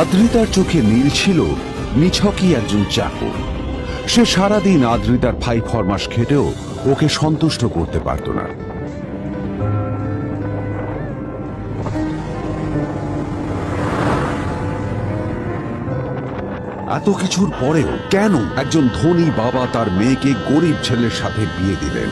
আদ্রিতার চোখে নীল ছিল নিছকই একজন চাকর। সে সারাদিন আদ্রিতার ফাই ফরমাস খেটেও ওকে সন্তুষ্ট করতে পারত না। এত কিছুর পরেও কেন একজন ধনী বাবা তার মেয়েকে গরিব ছেলের সাথে বিয়ে দিলেন?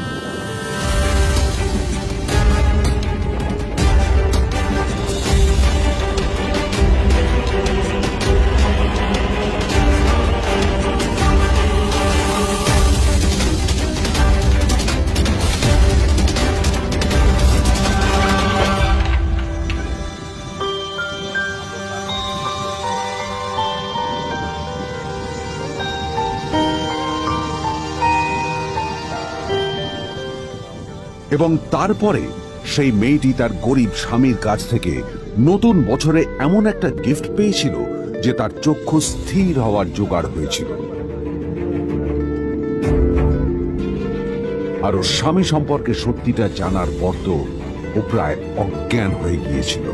এবং তারপরে সেই মেয়েটি তার গরিব স্বামীর কাছ থেকে নতুন বছরে এমন একটা গিফট পেয়েছিল যে তার চক্ষু স্থির হওয়ার জোগাড় হয়েছিল। আর ওর স্বামী সম্পর্কে সত্যিটা জানার পর তো ও প্রায় অজ্ঞান হয়ে গিয়েছিল।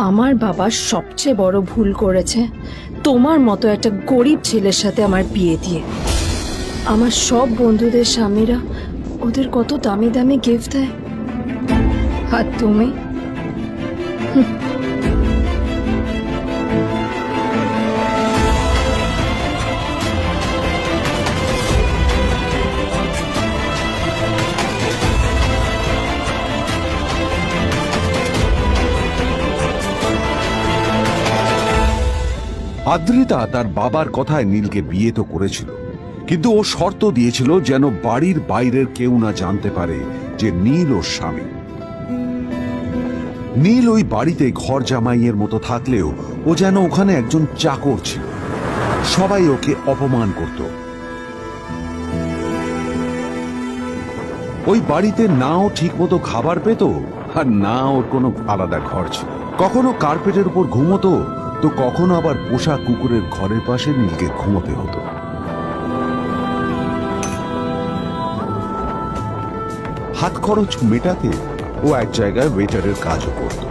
আমার বাবা সবচেয়ে বড় ভুল করেছে তোমার মতো একটা গরিব ছেলের সাথে আমার বিয়ে দিয়ে। আমার সব বন্ধুদের স্বামীরা ওদের কত দামি দামি গিফট দেয়, আর তুমি আদ্রিতা তার বাবার কথায় নীলকে বিয়ে তো করেছিল, কিন্তু ও শর্ত দিয়েছিল যেন বাড়ির বাইরের কেউ না জানতে পারে যে নীল ওর স্বামী। নীল ওই বাড়িতে ঘর জামাইয়ের মতো থাকলেও ও যেন ওখানে একজন চাকর ছিল। সবাই ওকে অপমান করত। ওই বাড়িতে নাও ঠিকমতো খাবার পেত, আর না ওর কোনো আলাদা ঘর ছিল। কখনো কার্পেটের উপর ঘুমোতো, তো কখনো আবার পোষা কুকুরের ঘরের পাশে নীলকে ঘুমোতে হতো। হাত খরচ মেটাতে ও এক জায়গায় ওয়েটারের কাজও করত।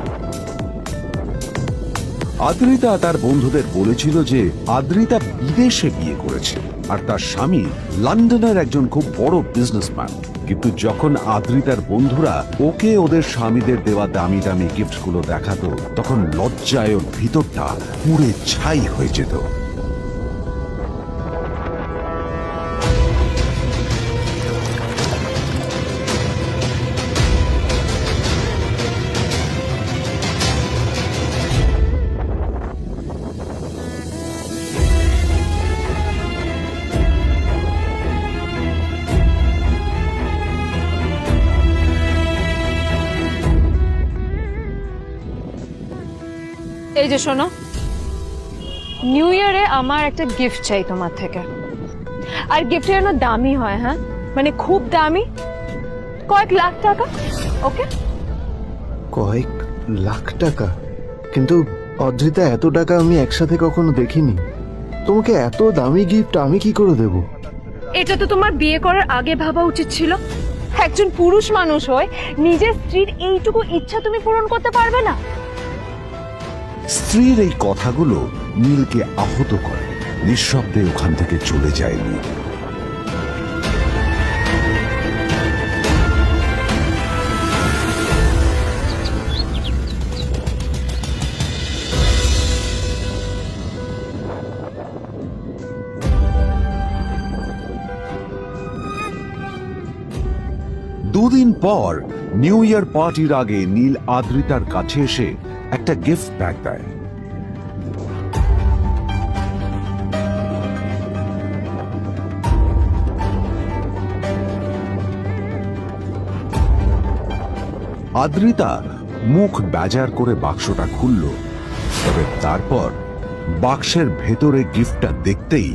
আদ্রিতা তার বন্ধুদের বলেছিল যে আদ্রিতা বিদেশে বিয়ে করেছে আর তার স্বামী লন্ডনের একজন খুব বড় বিজনেসম্যান। কিন্তু যখন আদ্রিতার বন্ধুরা ওকে ওদের স্বামীদের দেওয়া দামি দামি গিফটগুলো দেখাতো, তখন লজ্জায় ওর ভিতরটা পুড়ে ছাই হয়ে যেত। এই যে শোনো, নিউ ইয়ারে আমার একটা গিফট চাই তোমার থেকে। আর গিফটটা যেন দামি হয়, হ্যাঁ, মানে খুব দামি, কয়েক লাখ টাকা। ওকে? কয়েক লাখ টাকা? কিন্তু অদ্রিতা, এত টাকা আমি একসাথে কখনো দেখিনি। তোমাকে এত দামি গিফট আমি কি করে দেব? এটা তো তোমার বিয়ে করার আগে ভাবা উচিত ছিল। একজন পুরুষ মানুষ হয়ে নিজের স্ত্রীর এইটুকু ইচ্ছা তুমি পূরণ করতে পারবে না? স্ত্রীর এই কথাগুলো নীলকে আহত করে। নিঃশব্দে ওখান থেকে চলে যায় নীল। দুদিন পর নিউ ইয়ার পার্টির আগে নীল আদ্রিতার কাছে এসে একটা গিফট ব্যাগ দেয়। আদ্রিতা মুখ বেজার করে বাক্সটা খুলল, তবে তারপর বাক্সের ভেতরে গিফটটা দেখতেই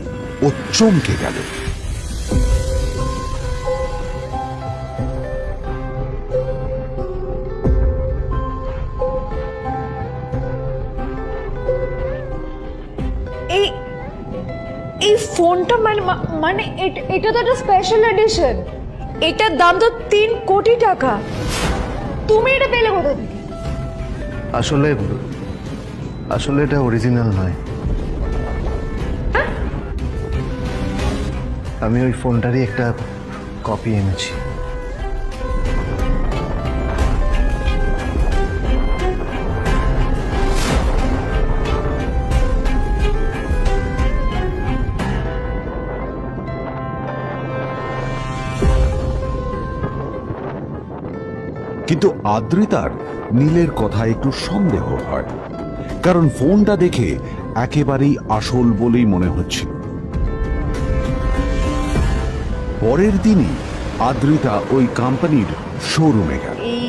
ও চমকে গেল। এই ফোনটা মানে এটা তো একটা স্পেশাল এডিশন, এটার দাম তো 3 কোটি টাকা। তুমি এটা পেলে কোথা থেকে? আসলে এটা অরিজিনাল নয়। আমি ওই ফোনটারই একটা কপি এনেছি। কিন্তু আদ্রিতার নীলের কথা একটু সন্দেহ হয়, কারণ ফোনটা দেখে একেবারেই আসল বলেই মনে হচ্ছিল। পরের দিনই আদ্রিতা ওই কোম্পানির শোরুমে গেল। এই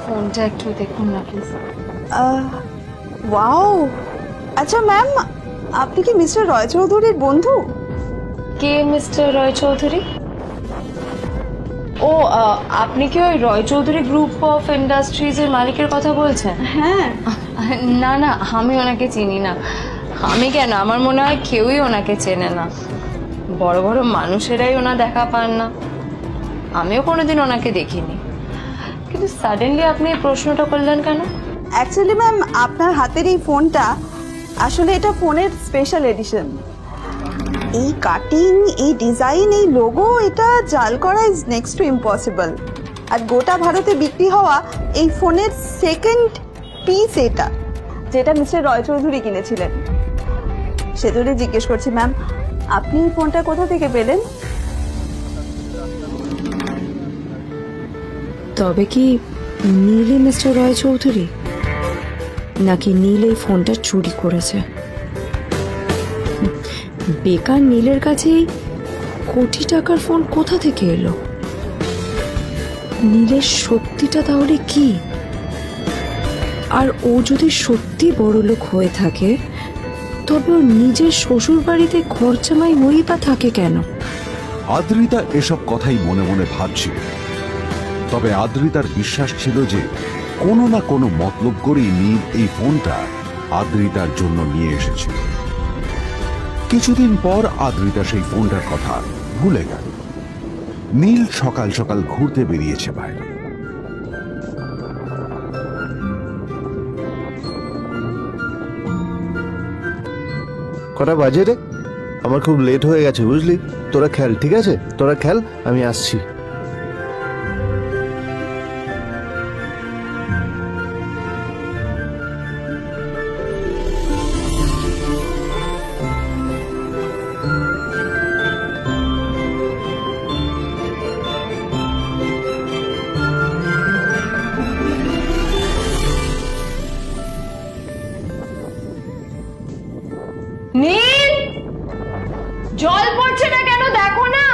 ফোনটা একটু দেখুন না প্লিজ। ওয়াও, আচ্ছা ম্যাম, আপনি কি মিস্টার রয় চৌধুরীর বন্ধু? কে মিস্টার রয় চৌধুরী? ও আপনি কি ওই রয় চৌধুরী গ্রুপ অফ ইন্ডাস্ট্রিজের মালিকের কথা বলছেন? হ্যাঁ। না না, আমি ওনাকে চিনি না। আমি কেন, আমার মনে হয় কেউই ওনাকে চেনে না। বড় বড় মানুষেরাই ওনা দেখা পান না। আমিও কোনোদিন ওনাকে দেখিনি, কিন্তু সাডেনলি আপনি এই প্রশ্নটা করলেন কেন? অ্যাকচুয়ালি ম্যাম, আপনার হাতের এই ফোনটা আসলে এটা ফোনের স্পেশাল এডিশন। এই কাটিং, এই ডিজাইন, এই লোগো, এটা জাল করা ইজ নেক্সট টু ইম্পসিবল। আর গোটা ভারতে বিক্রি হওয়া এই ফোনের সেকেন্ড পিস এটা, যেটা মিস্টার রয় চৌধুরী কিনেছিলেন। সেজন্য জিজ্ঞেস করছি ম্যাম, আপনি এই ফোনটা কোথা থেকে পেলেন? তবে কি নীল মিস্টার রয় চৌধুরী, নাকি নীল এই ফোনটা চুরি করেছে? বেকার নীলের কাছে কোটি টাকার ফোন কোথা থেকে এলো? নীলের শক্তিটা তাহলে কি? আর ও যদি সত্যি বড়লোক হয়ে থাকে, তবে ওর নিজের শ্বশুর বাড়িতে খরচামাই হই বা থাকে কেন? আদ্রিতা এসব কথাই মনে মনে ভাবছিল, তবে আদ্রিতার বিশ্বাস ছিল যে কোনো না কোনো মতলব করেই নীল এই ফোনটা আদ্রিতার জন্য নিয়ে এসেছিল। কিছুদিন পর আদ্রিতা সেই ফোনটার কথা ভুলে গেল। নীল সকাল সকাল ঘুরতে বেরিয়েছে বাইরে। কটা বাজে রে? আমার খুব লেট হয়ে গেছে, বুঝলি? তোরা খেল, ঠিক আছে? তোরা খেল, আমি আসছি। নীল, জল পড়ছে না কেন? দেখো না।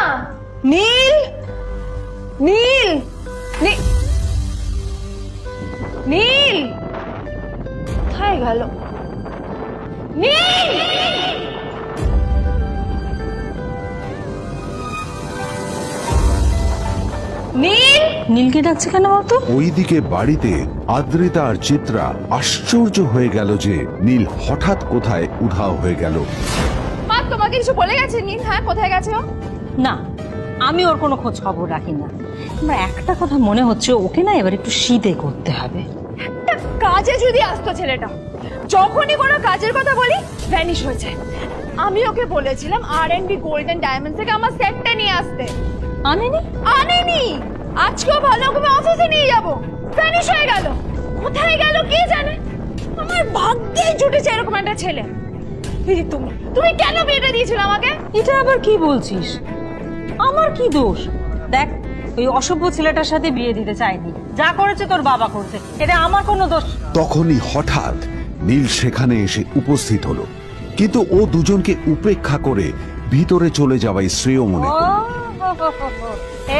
নীল, নীল, নীল কোথায় গেল? নীল! নীল! নীলকে ডাকছে কেন বলতো? ওইদিকে বাড়িতে আদ্রিতা আর চিত্রা আশ্চর্য হয়ে গেল যে নীল হঠাৎ কোথায় উধাও হয়ে গেল। মা, তোমাকে কিছু বলে গেছে নীল? হ্যাঁ, কোথায় গেছে ও? না, আমি ওর কোনো খোঁজ খবর রাখি না। আমার একটা কথা মনে হচ্ছে, ওকে না এবার একটু শীতে করতে হবে। একটা কাজে যদি আসতো ছেলেটা, যখনই কোনো কাজের কথা বলি ভ্যানিশ হয়ে যায়। আমি ওকে বলেছিলাম R&B গোল্ড এন্ড ডায়মন্ড থেকে আমার সেটটা নিয়ে আসতে, আনেনি। আজকেও ভালো করে অফিসে নিয়ে যাব, ভ্যানিশ হয়ে গেল। কোথায় গেল কে জানে? আমার ভাগ্যে জুটেছে এরকম একটা ছেলে। তুমি কেন বিয়েটা দিয়েছিলে আমাকে? এটা আবার কি বলছিস? আমার কি দোষ? দেখ, ওই অসভ্য ছেলেটার সাথে বিয়ে দিতে চাইনি। যা করেছে তোর বাবা করছে, এটা আমার কোনো দোষ। তখনই হঠাৎ নীল সেখানে এসে উপস্থিত হলো, কিন্তু ও দুজনকে উপেক্ষা করে ভিতরে চলে যাওয়াই শ্রেয় মনে করল।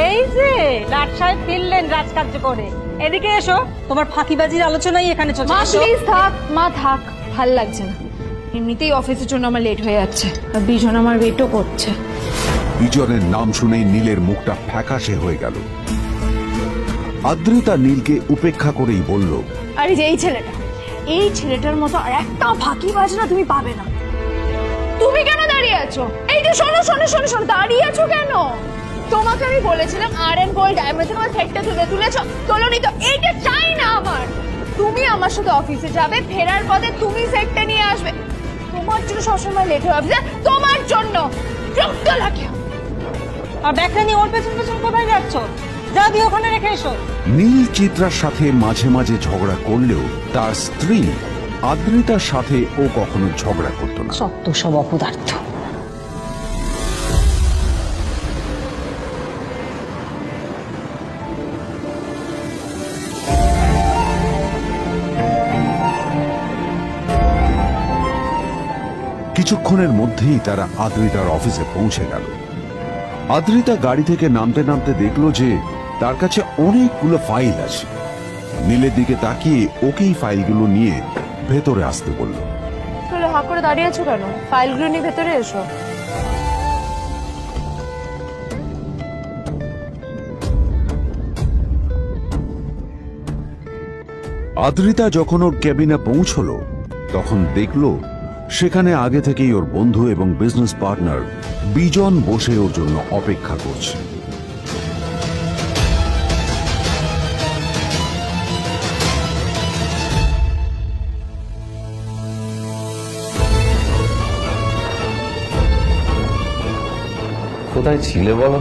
এই যে লাট সাহেব ফিরলেন রাজকার্য করে, এদিকে এসো, তোমার ফাঁকিবাজির আলোচনাই এখানে চলছে। মা এসো। প্লিজ থাক, মা থাক, ভাল লাগছে না। এমনিতেই অফিসের জন্য আমার লেট হয়ে যাচ্ছে, আর বিজন আমার ওয়েটও করছে। বিজনের নাম শুনেই নীলের মুখটা ফ্যাকাশে হয়ে গেল। আদ্রিতা নীলকে উপেক্ষা করেই বলল, আরে যে এই ছেলেটার মতো আর একটা ফাঁকিবাজ না তুমি পাবে না। তুমি কেন দাঁড়িয়ে আছো? এই যে শোনো শোনো শোনো শোনো, দাঁড়িয়ে আছো কেন? তোমাকে আমি বলেছিলাম আর&গোল্ড ডায়মন্ড থেকে আমার সেটটা তুলেছো, তোলোনি তো। এইটা চাই না আমার। তুমি আমার সাথে অফিসে যাবে, ফেরার পথে তুমি সেটটা নিয়ে আসবে। তোমার জন্য সবসময় লেট হয়ে যাবে, তোমার জন্য বিরক্ত লাগে। আর ব্যাগটা নিয়ে ওর পেছন পেছন কোথায় যাচ্ছ? যা দিয়ে ওখানে রেখে এসো। নীল চিত্রার সাথে মাঝে মাঝে ঝগড়া করলেও তার স্ত্রী আদ্রিতার সাথে ও কখনো ঝগড়া করতো না। সত্য সব অপদার্থ। কিছুক্ষণের মধ্যেই তারা আদ্রিতার অফিসে পৌঁছে গেল। আদ্রিতা গাড়ি থেকে নামতে নামতে দেখলো যে তার কাছে অনেকগুলো ফাইল আছে। নীলের দিকে তাকিয়ে ওকেই ফাইলগুলো নিয়ে ভেতরে আসতে বলল। তাহলে হাঁ করে দাঁড়িয়ে আছো কেন? ফাইলগুলো নিয়ে ভেতরে এসো। আদ্রিতা যখন ওর কেবিনে পৌঁছলো তখন দেখলো সেখানে আগে থেকেই ওর বন্ধু এবং বিজনেস পার্টনার বিজন বসে ওর জন্য অপেক্ষা করছে। কোথায় ছিলে বলো?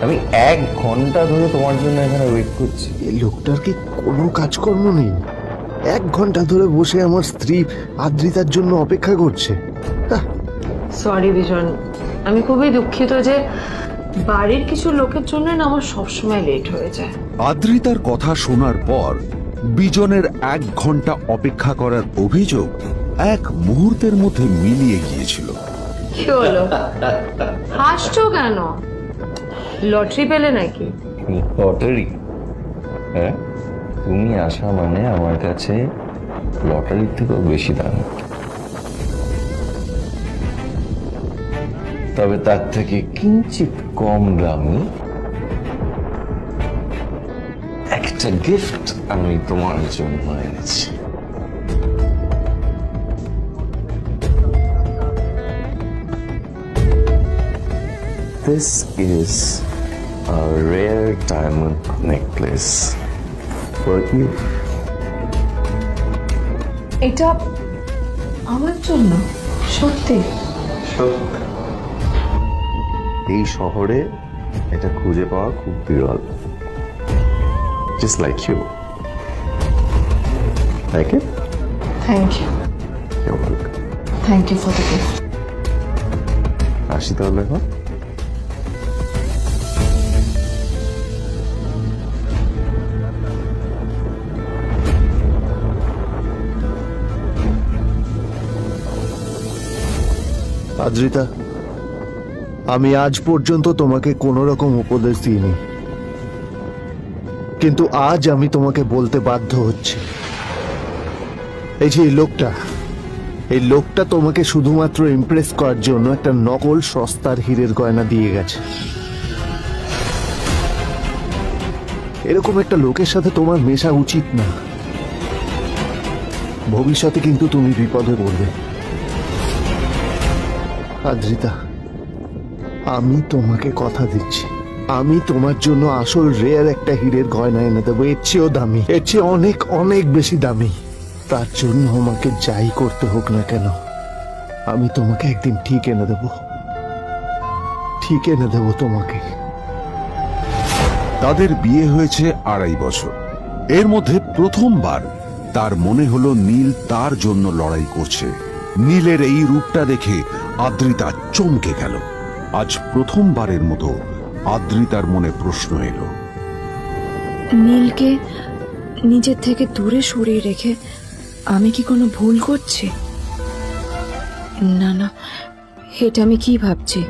আমি 1 ঘন্টা ধরে তোমার জন্য এখানে ওয়েট করছি। এই লোকটার কি কোনো কাজকর্ম নেই? 1 ঘন্টা ধরে বসে আমার স্ত্রী আদ্রিতার জন্য অপেক্ষা করছে। সরি বিজন, আমি খুবই দুঃখিত যে বাড়ির কিছু লোকের জন্য না আমার সবসময় লেট হয়ে যায়। আদ্রিতার কথা শোনার পর বিজনের 1 ঘন্টা অপেক্ষা করার অভিযোগ 1 মুহূর্তের মধ্যে মিলিয়ে গিয়েছিল। কি হলো? হাসছো কেন? লটারি পেলে নাকি? লটারি? হ্যাঁ, তুমি আসা মানে আমার কাছে লটারির থেকেও বেশি দাম। তবে তার থেকে কিঞ্চিত কম দামি একটা গিফট আমি তোমার জন্য এনেছি। This is a rare diamond necklace for you. এটা আমার জন্য? সত্যি? এই শহরে এটা খুঁজে পাওয়া খুব বিরল। Just like you. Like it? Thank you. You're welcome. Thank you for the gift. আসি তাহলে এখন। আদ্রিতা, আমি আজ পর্যন্ত তোমাকে কোনো রকম উপদেশ দিইনি, কিন্তু আজ আমি তোমাকে বলতে বাধ্য হচ্ছি। এই যে এই লোকটা তোমাকে শুধুমাত্র ইমপ্রেস করার জন্য একটা নকল সস্তার হীরের গয়না দিয়ে গেছে। এরকম একটা লোকের সাথে তোমার মেশা উচিত না। ভবিষ্যতে কিন্তু তুমি বিপদে পড়বে। আদ্রিতা, আমি তোমাকে কথা দিচ্ছি, আমি তোমার জন্য আসল রেয়ার একটা হীরের গয়না এনে দেবো, এর চেয়েও দামি, এর চেয়ে অনেক অনেক বেশি দামি। তার জন্য আমাকে যাই করতে হোক না কেন, আমি তোমাকে একদিন ঠিক এনে দেবো, ঠিক এনে দেবো তোমাকে। তাদের বিয়ে হয়েছে 2.5 বছর। এর মধ্যে প্রথমবার তার মনে হলো নীল তার জন্য লড়াই করছে। নীলের এই রূপটা দেখে আদ্রিতা চমকে গেল। আজ প্রথমবারের মতো আদ্রিতার মনে প্রশ্ন এলো। নীলকে নিজের থেকে দূরে সরিয়ে রেখে আমি কি কোনো ভুল করছি? না না, এটা আমি কি ভাবছি?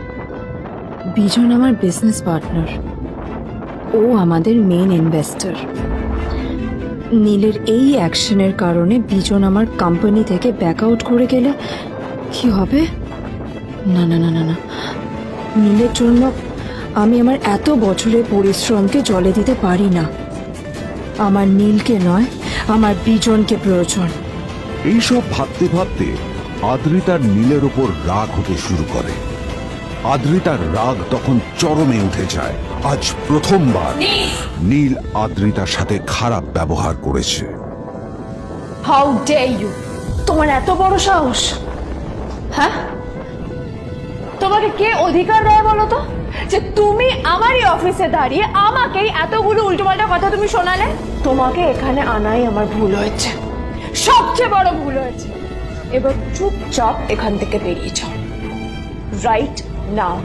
বিজন আমার বিজনেস পার্টনার, ও আমাদের মেইন ইনভেস্টর। নীলের এই অ্যাকশনের কারণে বিজন আমার কোম্পানি থেকে ব্যাক আউট করে গেলে কি হবে? না না না না না, নীলের জন্য আমি আমার এত বছরের পরিশ্রমকে জলে দিতে পারি না। আমার নীলকে নয়, আমার বিজনকে প্রয়োজন। এইসব ভাবতে ভাবতে আদ্রিতার নীলের ওপর রাগ হতে শুরু করে। আদ্রিতার রাগ তখন চরমে উঠে যায়। আজ প্রথমবার নীল আদ্রিতার সাথে খারাপ ব্যবহার করেছে। How dare you! তোমার এত বড় সাহস! হ্যাঁ, তোমাকে কে অধিকার দেয় বলো তো যে তুমি আমারই অফিসে দাঁড়িয়ে আমাকেই এতগুলো উল্টোপাল্টা কথা তুমি শোনালে? তোমাকে এখানে আনাই আমার ভুল হয়েছে, সবচেয়ে বড় ভুল হয়েছে। এবার চুপচাপ এখান থেকে বেরিয়ে যাও, right now.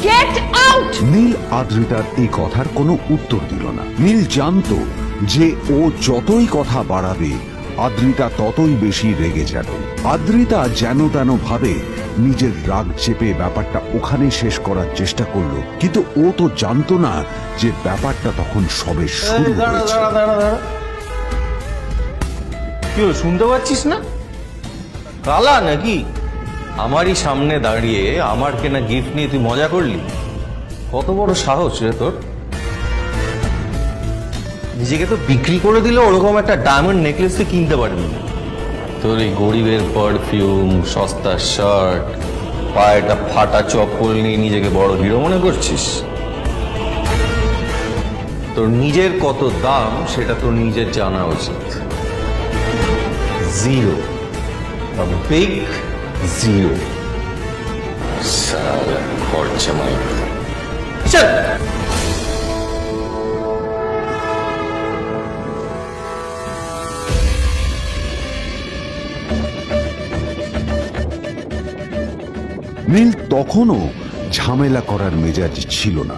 Get out! Neel আদ্রিতার এই কথার কোনো উত্তর দিল না। নীল জানতো যে ও যতই কথা বাড়াবে আদ্রিতা ততই বেশি রেগে যাবে। আদ্রিতা যেন তেন ভাবে নিজের রাগ চেপে ব্যাপারটা ওখানে শেষ করার চেষ্টা করলো, কিন্তু ও তো জানতো না যে ব্যাপারটা তখন সবে শুরু হয়েছে। কি হলো, শুনতে পাচ্ছিস না? কালা নাকি? আমারই সামনে দাঁড়িয়ে আমার কেনা গিফট নিয়ে তুই মজা করলি? কত বড় সাহস রে তোর! নিজেকে তো বিক্রি করে দিলে ওরকম একটা ডায়মন্ড নেকলেস তুই কিনতে পারবি না। তোর এই গরিবের পারফিউম, সস্তা শার্ট, পায়েটা ফাটা চপ্পল নিয়ে নিজেকে বড় হিরো মনে করছিস? তোর নিজের কত দাম সেটা তোর নিজের জানা উচিত। Zero, big zero. সারা খরচা মাই চল। নীল তখনও ঝামেলা করার মেজাজ ছিল না,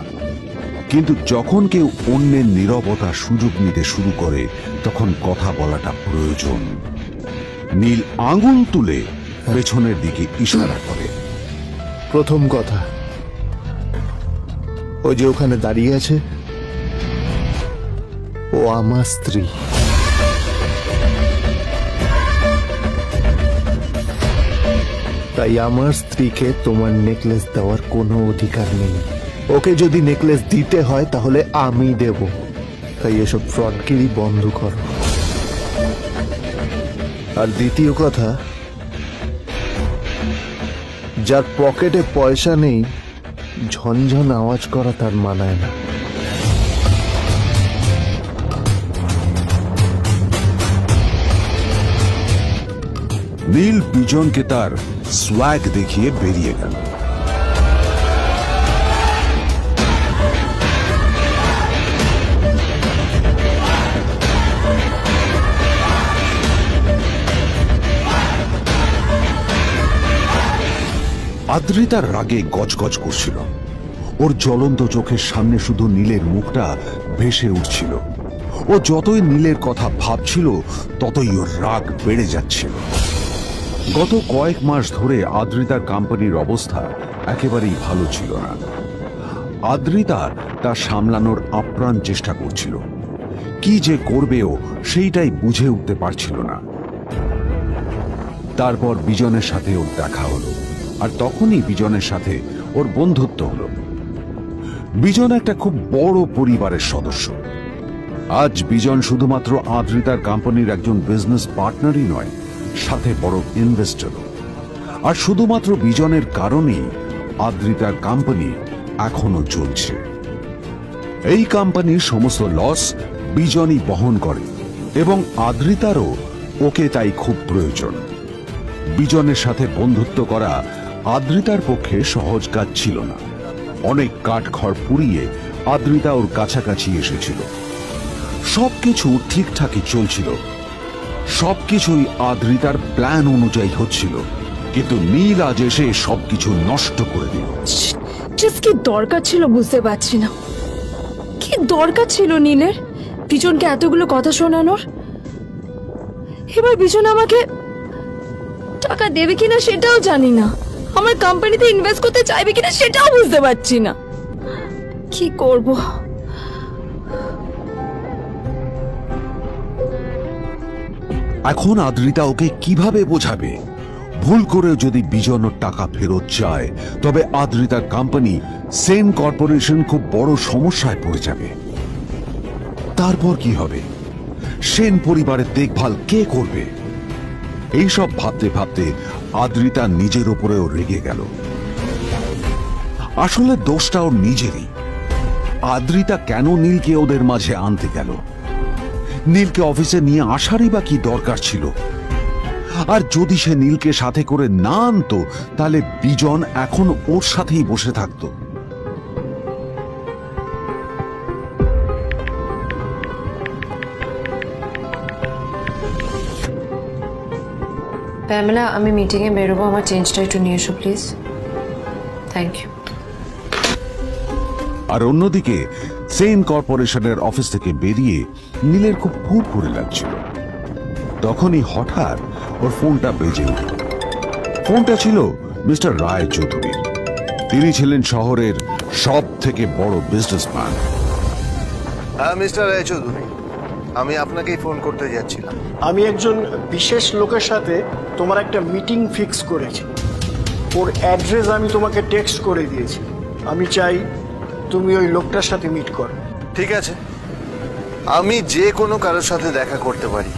কিন্তু যখন কেউ অন্যের নীরবতা সুযোগ নিতে শুরু করে তখন কথা বলাটা প্রয়োজন। নীল আঙুল তুলে পেছনের দিকে ইশারা করে। প্রথম কথা, ও যে ওখানে দাঁড়িয়ে আছে ও আমার স্ত্রী। তাই আমার স্ত্রীকে তোমার নেকলেস দেওয়ার কোনো অধিকার নেই। ওকে যদি নেকলেস দিতে হয় তাহলে আমি দেব। তাই এসব ফ্রডগিরি বন্ধ করো। আর দ্বিতীয় কথা, যার পকেটে পয়সা নেই ঝনঝন আওয়াজ করা তার মানায় না। নীল বিজনকে তার সোয়াগ দেখিয়ে বেরিয়ে গেল। আদ্রিতার রাগে গজগজ করছিল। ওর জ্বলন্ত চোখের সামনে শুধু নীলের মুখটা ভেসে উঠছিল। ও যতই নীলের কথা ভাবছিল ততই ওর রাগ বেড়ে যাচ্ছিল। গত কয়েক মাস ধরে আদ্রিতার কোম্পানির অবস্থা একেবারেই ভালো ছিল না। আদ্রিতা তা সামলানোর আপ্রাণ চেষ্টা করছিল। কি যে করবেও সেইটাই বুঝে উঠতে পারছিল না। তারপর বিজনের সাথে ওর দেখা হলো, আর তখনই বিজনের সাথে ওর বন্ধুত্ব হলো। বিজন একটা খুব বড় পরিবারের সদস্য। আজ বিজন শুধুমাত্র আদ্রিতার কোম্পানির একজন বিজনেস পার্টনারই নয়, সাথে বড় ইনভেস্টরও। আর শুধুমাত্র বিজনের কারণেই আদ্রিতার কোম্পানি এখনো চলছে। এই কোম্পানির সমস্ত লস বিজনই বহন করে এবং আদ্রিতারও ওকে তাই খুব প্রয়োজন। বিজনের সাথে বন্ধুত্ব করা আদ্রিতার পক্ষে সহজ কাজ ছিল না। অনেক কাঠখড় পুড়িয়ে আদ্রিতা ওর কাছাকাছি এসেছিল। সবকিছু ঠিকঠাকই চলছিল, সবকিছুই আদ্রিতার প্ল্যান অনুযায়ী হচ্ছিল, কিন্তু নীল আজ এসে সবকিছু নষ্ট করে দিল। জাস্ট কি দরকার ছিল বুঝতে পারছি না। কি দরকার ছিল নীলের বিজনকে এতগুলো কথা শোনানোর? এবার বিজন আমাকে টাকা দেবে কিনা সেটাও জানি না, আমার কোম্পানিতে ইনভেস্ট করতে চাইবে কিনা সেটাও বুঝতে পারছি না। কি করব? এখন আদ্রিতা ওকে কিভাবে বোঝাবে? ভুল করে যদি বিজন ওর টাকা ফেরত চায় তবে আদ্রিতার কোম্পানি সেন কর্পোরেশন খুব বড় সমস্যায় পড়ে যাবে। তারপর কি হবে? সেন পরিবারের দেখভাল কে করবে? এইসব ভাবতে ভাবতে আদ্রিতা নিজের উপরেও রেগে গেল। আসলে দোষটা ওর নিজেরই। আদ্রিতা কেন নীলকে ওদের মাঝে আনতে গেল? নীলকে অফিসে নিয়ে আসারই বা কি দরকার ছিল? আর যদি সে নীলকে সাথে করে না আনতো তাহলে বিজন এখন ওর সাথেই বসে থাকতো। প্যামেলা, আমি মিটিংয়ে বেরোবো, আমার চেঞ্জটা একটু নিয়ে এসো প্লিজ। Thank you. আর অন্যদিকে সেন কর্পোরেশনের অফিস থেকে বেরিয়ে নীলের খুব ফুরফুরে লাগছিল। তখনই হঠাৎ ওর ফোনটা বেজে উঠল। ফোনটা ছিল মিস্টার রায় চৌধুরী। তিনি ছিলেন শহরের সব থেকে বড় বিজনেসম্যান। হ্যাঁ মিস্টার রায়চৌধুরী, আমি আপনাকেই ফোন করতে যাচ্ছিলাম। আমি একজন বিশেষ লোকের সাথে তোমার একটা মিটিং ফিক্স করেছি। ওর অ্যাড্রেস আমি তোমাকে টেক্সট করে দিয়েছি। আমি চাই তুমি ওই লোকটার সাথে মিট করো। ঠিক আছে, আমি যে কোনো কারোর সাথে দেখা করতে পারি,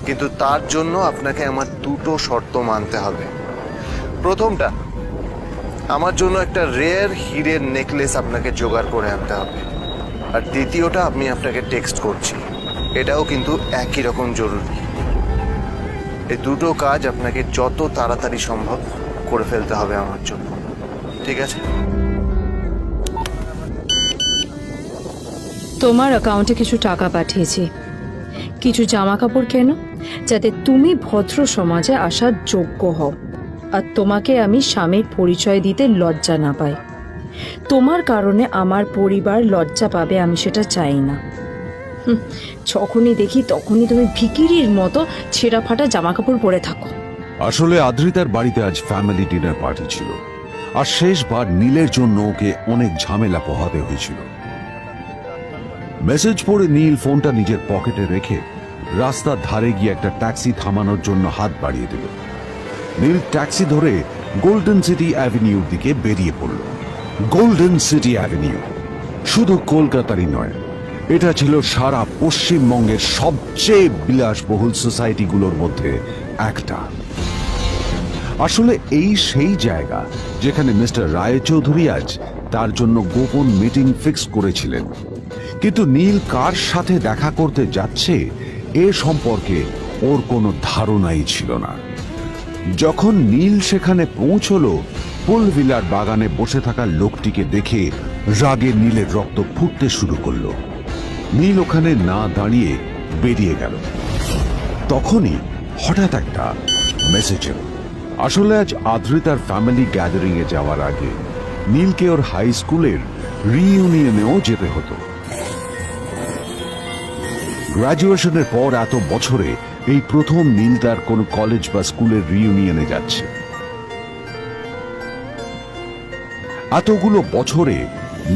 কিন্তু তার জন্য আপনাকে আমার দুটো শর্ত মানতে হবে। প্রথমটা, আমার জন্য একটা রেয়ার হীরের নেকলেস আপনাকে জোগাড় করে আনতে হবে। আর দ্বিতীয়টা, আমি আপনাকে টেক্সট করছি, এটাও কিন্তু একই রকম জরুরি। এই দুটো কাজ আপনাকে যত তাড়াতাড়ি সম্ভব করে ফেলতে হবে আমার জন্য, ঠিক আছে? তোমার অ্যাকাউন্টে কিছু টাকা পাঠিয়েছি, কিছু জামা কাপড় কেন, যাতে তুমি ভদ্র সমাজে আসার যোগ্য হও আর তোমাকে আমি স্বামীর পরিচয় দিতে লজ্জা না পাই। তোমার কারণে আমার পরিবার লজ্জা পাবে, আমি সেটা চাই না। যখনই দেখি তখনই তুমি ভিখিরির মতো ছেঁড়া ফাটা জামা কাপড় পরে থাকো। আসলে আদ্রিতার বাড়িতে আজ ফ্যামিলি ডিনার পার্টি ছিল, আর শেষবার নীলের জন্য ওকে অনেক ঝামেলা পোহাতে হয়েছিল। মেসেজ পড়ে নীল ফোনটা নিজের পকেটে রেখে রাস্তার ধারে গিয়ে একটা ট্যাক্সি থামানোর জন্য হাত বাড়িয়ে দিল। নীল ট্যাক্সি ধরে গোল্ডেন সিটি অ্যাভিনিউর দিকে বেরিয়ে পড়ল। গোল্ডেন সিটি অ্যাভিনিউ শুধু কলকাতারই নয়, এটা ছিল সারা পশ্চিমবঙ্গের সবচেয়ে বিলাসবহুল সোসাইটিগুলোর মধ্যে একটা। আসলে এই সেই জায়গা যেখানে মিস্টার রায়চৌধুরী আজ তার জন্য গোপন মিটিং ফিক্স করেছিলেন। কিন্তু নীল কার সাথে দেখা করতে যাচ্ছে এ সম্পর্কে ওর কোনো ধারণাই ছিল না। যখন নীল সেখানে পৌঁছলো, ফুলভিলার বাগানে বসে থাকা লোকটিকে দেখে রাগে নীলের রক্ত ফুটতে শুরু করলো। নীল ওখানে না দাঁড়িয়ে বেরিয়ে গেল। তখনই হঠাৎ একটা মেসেজ এলো। আসলে আজ আদ্রিতার ফ্যামিলি গ্যাদারিং এ যাওয়ার আগে নীলকে ওর হাই স্কুলের রিইউনিয়নেও যেতে হতো। গ্র্যাজুয়েশনের পর এত বছরে এই প্রথম নীল তার কোন কলেজ বা স্কুলের রিইউনিয়নে যাচ্ছে। এতগুলো বছরে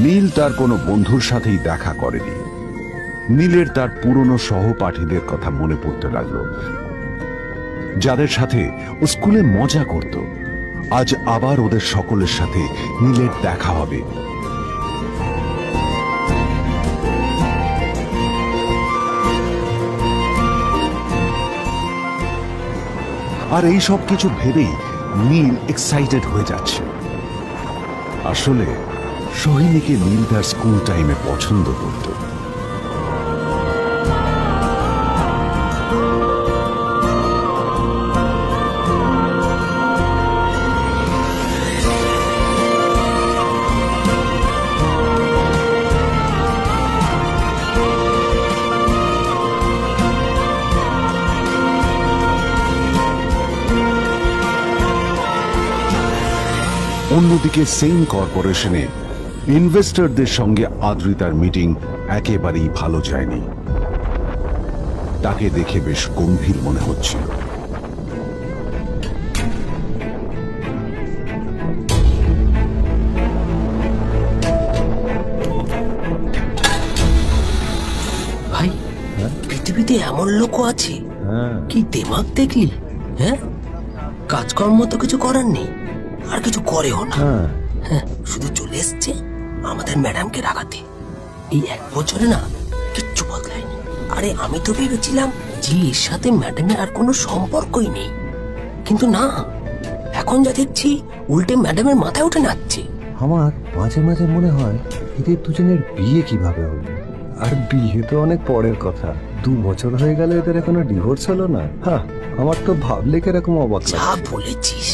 নীল তার কোনো বন্ধুর সাথেই দেখা করেনি। নীলের তার পুরনো সহপাঠীদের কথা মনে পড়তে লাগলো, যাদের সাথে ও স্কুলে মজা করত। আজ আবার ওদের সকলের সাথে নীলের দেখা হবে। আর এই সব কিছু ভেবেই নীল এক্সাইটেড হয়ে যাচ্ছে। আসলে সোহিনীকে নীল তার স্কুল টাইমে পছন্দ করত। অন্যদিকে সেম কর্পোরেশনে ইনভেস্টরদের সঙ্গে আদ্রিতার মিটিং একেবারেই ভালো যায়নি। তাকে দেখে বেশ গম্ভীর মনে হচ্ছিল। ভাই পৃথিবীতে এমন লোকও আছে, কি দেমাগ দেখলি? হ্যাঁ, কাজকর্ম তো কিছু করার নেই, আর কিছু করেও না। হ্যাঁ, শুধু চলে এসছে আমাদের ম্যাডামকে রাখাতে। এই 1 বছরে না কিচ্ছু বদলায়নি। আরে আমি তো ভেবেছিলাম যে এর সাথে ম্যাডামের আর কোনো সম্পর্কই নেই, কিন্তু না, এখন যা দেখছি উল্টে ম্যাডামের মাথায় উঠে নাচছে। আমার মাঝে মাঝে মনে হয় এদের দুজনের বিয়ে কিভাবে হলো। আর বিয়ে তো অনেক পরের কথা, 2 বছর হয়ে গেল এদের এখনো ডিভোর্স হলো না। হ্যাঁ, আমার তো ভাবলে কিরকম অবাক লাগে। যা বলেছিস।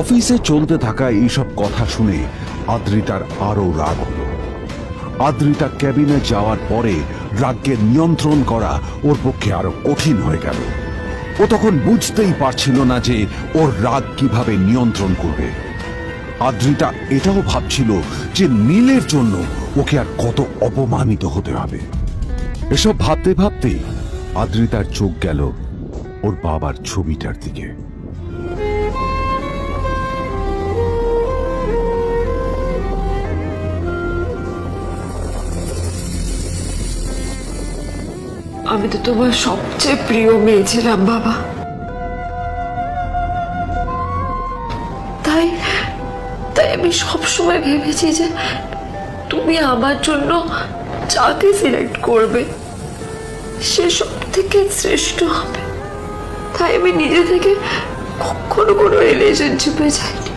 অফিসে চলতে থাকা এইসব কথা শুনে আদ্রিতার আরো রাগ হলো। আদ্রিতা ক্যাবিনে যাওয়ার পরে রাগকে নিয়ন্ত্রণ করা ওর পক্ষে আরো কঠিন হয়ে গেল। ও তখন বুঝতেই পারছিল না যে ওর রাগ কিভাবে নিয়ন্ত্রণ করবে। আদ্রিতা এটাও ভাবছিল যে নীলের জন্য ওকে আর কত অপমানিত হতে হবে। এসব ভাবতে ভাবতেই আদ্রিতার চোখ গেল ওর বাবার ছবিটার দিকে। আমি তো তোমার সবচেয়ে প্রিয় মেয়ে ছিলাম বাবা, তাই তাই আমি সবসময় ভেবেছি যে তুমি আমার জন্য যাকে সিলেক্ট করবে সে সব থেকে শ্রেষ্ঠ হবে। তাই আমি নিজে থেকে কখনো কোনো রিলেশনশিপে যাইনি,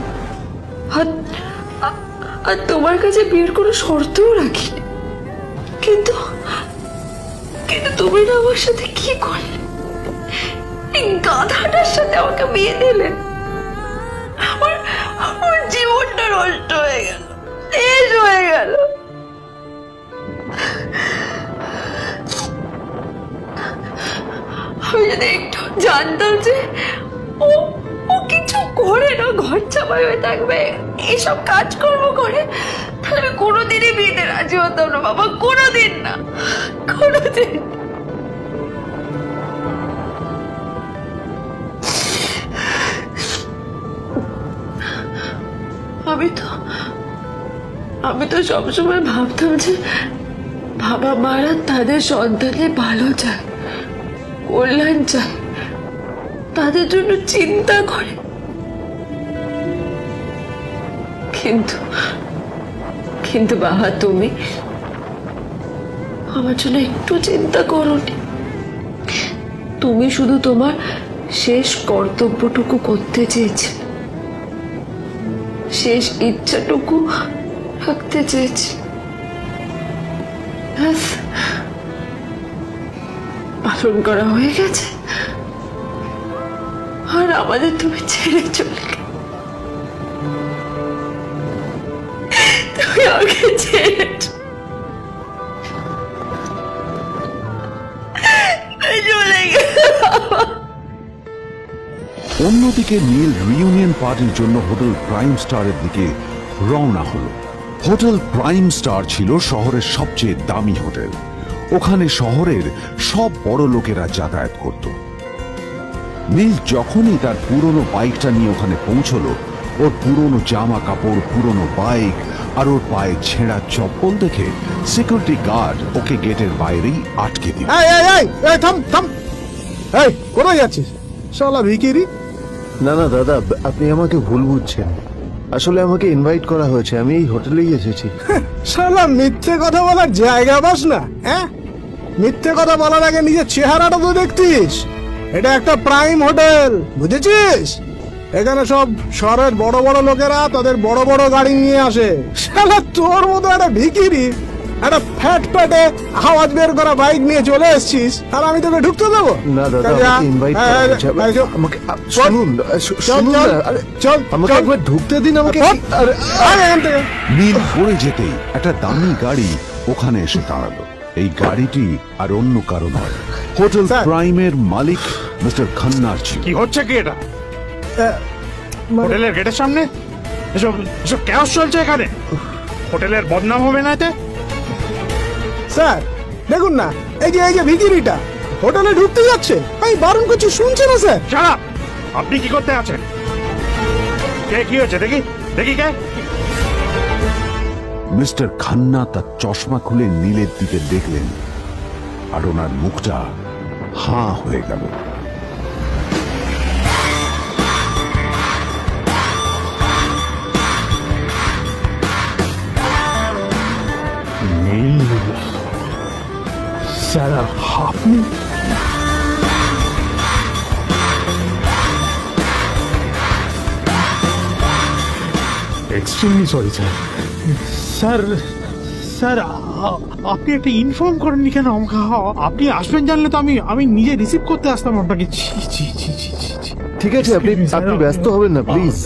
আর তোমার কাছে বিয়ের কোনো শর্তও রাখিনি। কিন্তু কিন্তু তুমি না আমার সাথে কি করলে? এই গাধাটার সাথে আমাকে বিয়ে দিলে। আমার আমার জীবনটা নষ্ট হয়ে গেল, শেষ হয়ে গেল। আমি যদি একটু জানতাম যে ও ও কিছু করে না, ঘর চাপাই হয়ে থাকবে, এইসব কাজকর্ম করে, তাহলে আমি কোনোদিনই বিয়েতে রাজি হতাম না বাবা, কোনোদিন না, কোনোদিন। আমি তো সবসময় ভাবতাম যে বাবা মারা তাদের সন্তানের ভালো চায়, কল্যাণ চায়, তাদের জন্য চিন্তা করে। কিন্তু বাবা, তুমি আমার জন্য একটু চিন্তা করোনি। তুমি শুধু তোমার শেষ কর্তব্যটুকু করতে চেয়েছিলে, শেষ ইচ্ছাটুকু রাখতে চেয়েছি। পালন করা হয়ে গেছে, আর আমাদের তুমি ছেড়ে চলে গেলে। তুমি আমাকে ছেড়ে চলে গেলে। অন্যদিকে নীল রিউনিয়ন পার্টির জন্য হোটেল প্রাইম স্টারের দিকে রওনা হলো। হোটেল প্রাইম স্টার ছিল শহরের সবচেয়ে দামি হোটেল। ওখানে শহরের সব বড় লোকেরা যাতায়াত করত। নীল যখনই তার পুরনো বাইকটা নিয়ে ওখানে পৌঁছলো, ওর পুরনো জামা কাপড়, পুরনো বাইক আর ওর পায়ে ছেঁড়া চপ্পল দেখে সিকিউরিটি গার্ড ওকে গেটের বাইরেই আটকে দিল। এই কোথায় যাচ্ছিস শালা ভিখিরি? না না দাদা, আপনি আমাকে ভুল বুঝছেন। আসলে আমাকে ইনভাইট করা হয়েছে, আমি এই হোটেলেই এসেছি। শালা মিথ্যে কথা বলার জায়গা পাস না? হ্যাঁ, মিথ্যে কথা বলার আগে নিজের চেহারাটা তো দেখতিস। এটা একটা প্রাইম হোটেল, বুঝেছিস? এখানে সব শহরের বড় বড় লোকেরা তাদের বড় বড় গাড়ি নিয়ে আসে। শালা তোর মতো একটা ভিখিরি একটা ফ্যাট প্যাটে আওয়াজ বের করা বাইক নিয়ে চলে এসেছিস, আর আমি তোকে ঢুকতে দেবো না দাদা, আমাকে ইনভাইট করা হয়েছে। আমাকে শুনুন শুনুন, চল আমাকে একবার ঢুকতে দিন আমাকে। এখান থেকে নীল পড়ে যেতেই একটা দামি গাড়ি ওখানে এসে দাঁড়ালো এই গাড়িটি আর অন্য কারো নয়, হোটেল স্যার। প্রাইমের মালিক মিস্টার খান্নার ছিল। কি হচ্ছে কি এটা মানে- হোটেলের গেটের সামনে এসব এসব ক্যাশ চলছে এখানে হোটেলের বদনাম হবে না এতে স্যার দেখুন না, এই যে ভিখিরিটা হোটেলে ঢুকতে যাচ্ছে, আমি বারণ করছি শুনছে না স্যার। শালা আপনি কি করতে আছেন কে কি হয়েছে দেখি দেখি কে মিস্টার খান্না তার চশমা খুলে নীলের দিকে দেখলেন, আর ওনার মুখটা হাঁ হয়ে গেল। নীল স্যার আপনি extremely sorry sir sir sir আপনি একটা ইনফর্ম করেননি কেন আমাকে আপনি আসবেন জানলে তো আমি নিজে রিসিভ করতে আসতাম আপনাকে ছি ছি ছি ছি ছি ছি। ঠিক আছে, আপনি আপনি ব্যস্ত হবেন না প্লিজ।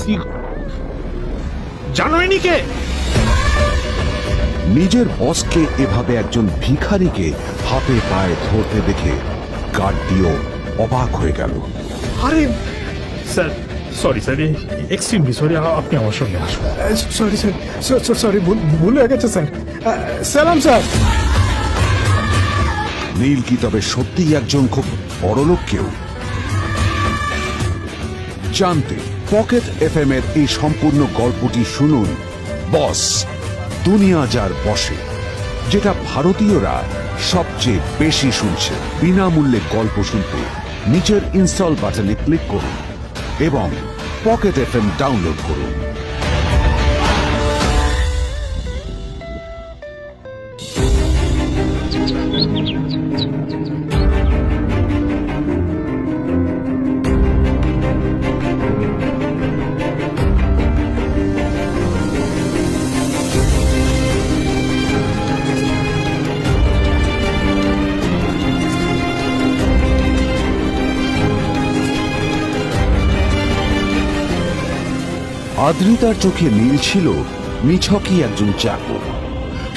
জানোইনি কে নিজের বসকে এভাবে একজন ভিখারিকে হাতে পায়ে ধরতে দেখে গার্ডটিও অবাক হয়ে গেল। আরে sir sorry sir extremely sorry আপনি আমার সঙ্গে আসুন সরি স্যার, সরি ভুল হয়ে গেছে স্যার। সালাম স্যার। নীল কি তবে সত্যিই একজন খুব বড়লোক কেউ? জানতে পকেট এফএম এর এই সম্পূর্ণ গল্পটি শুনুন বস, দুনিয়া যার বসে, যেটা ভারতীয়রা সবচেয়ে বেশি শুনছে। বিনামূল্যে গল্প শুনতে নিচের ইনস্টল বাটনে ক্লিক করুন এবং পকেট এফএম ডাউনলোড করুন। আদ্রিতার চোখে নীল ছিল নিছকই একজন চাকর।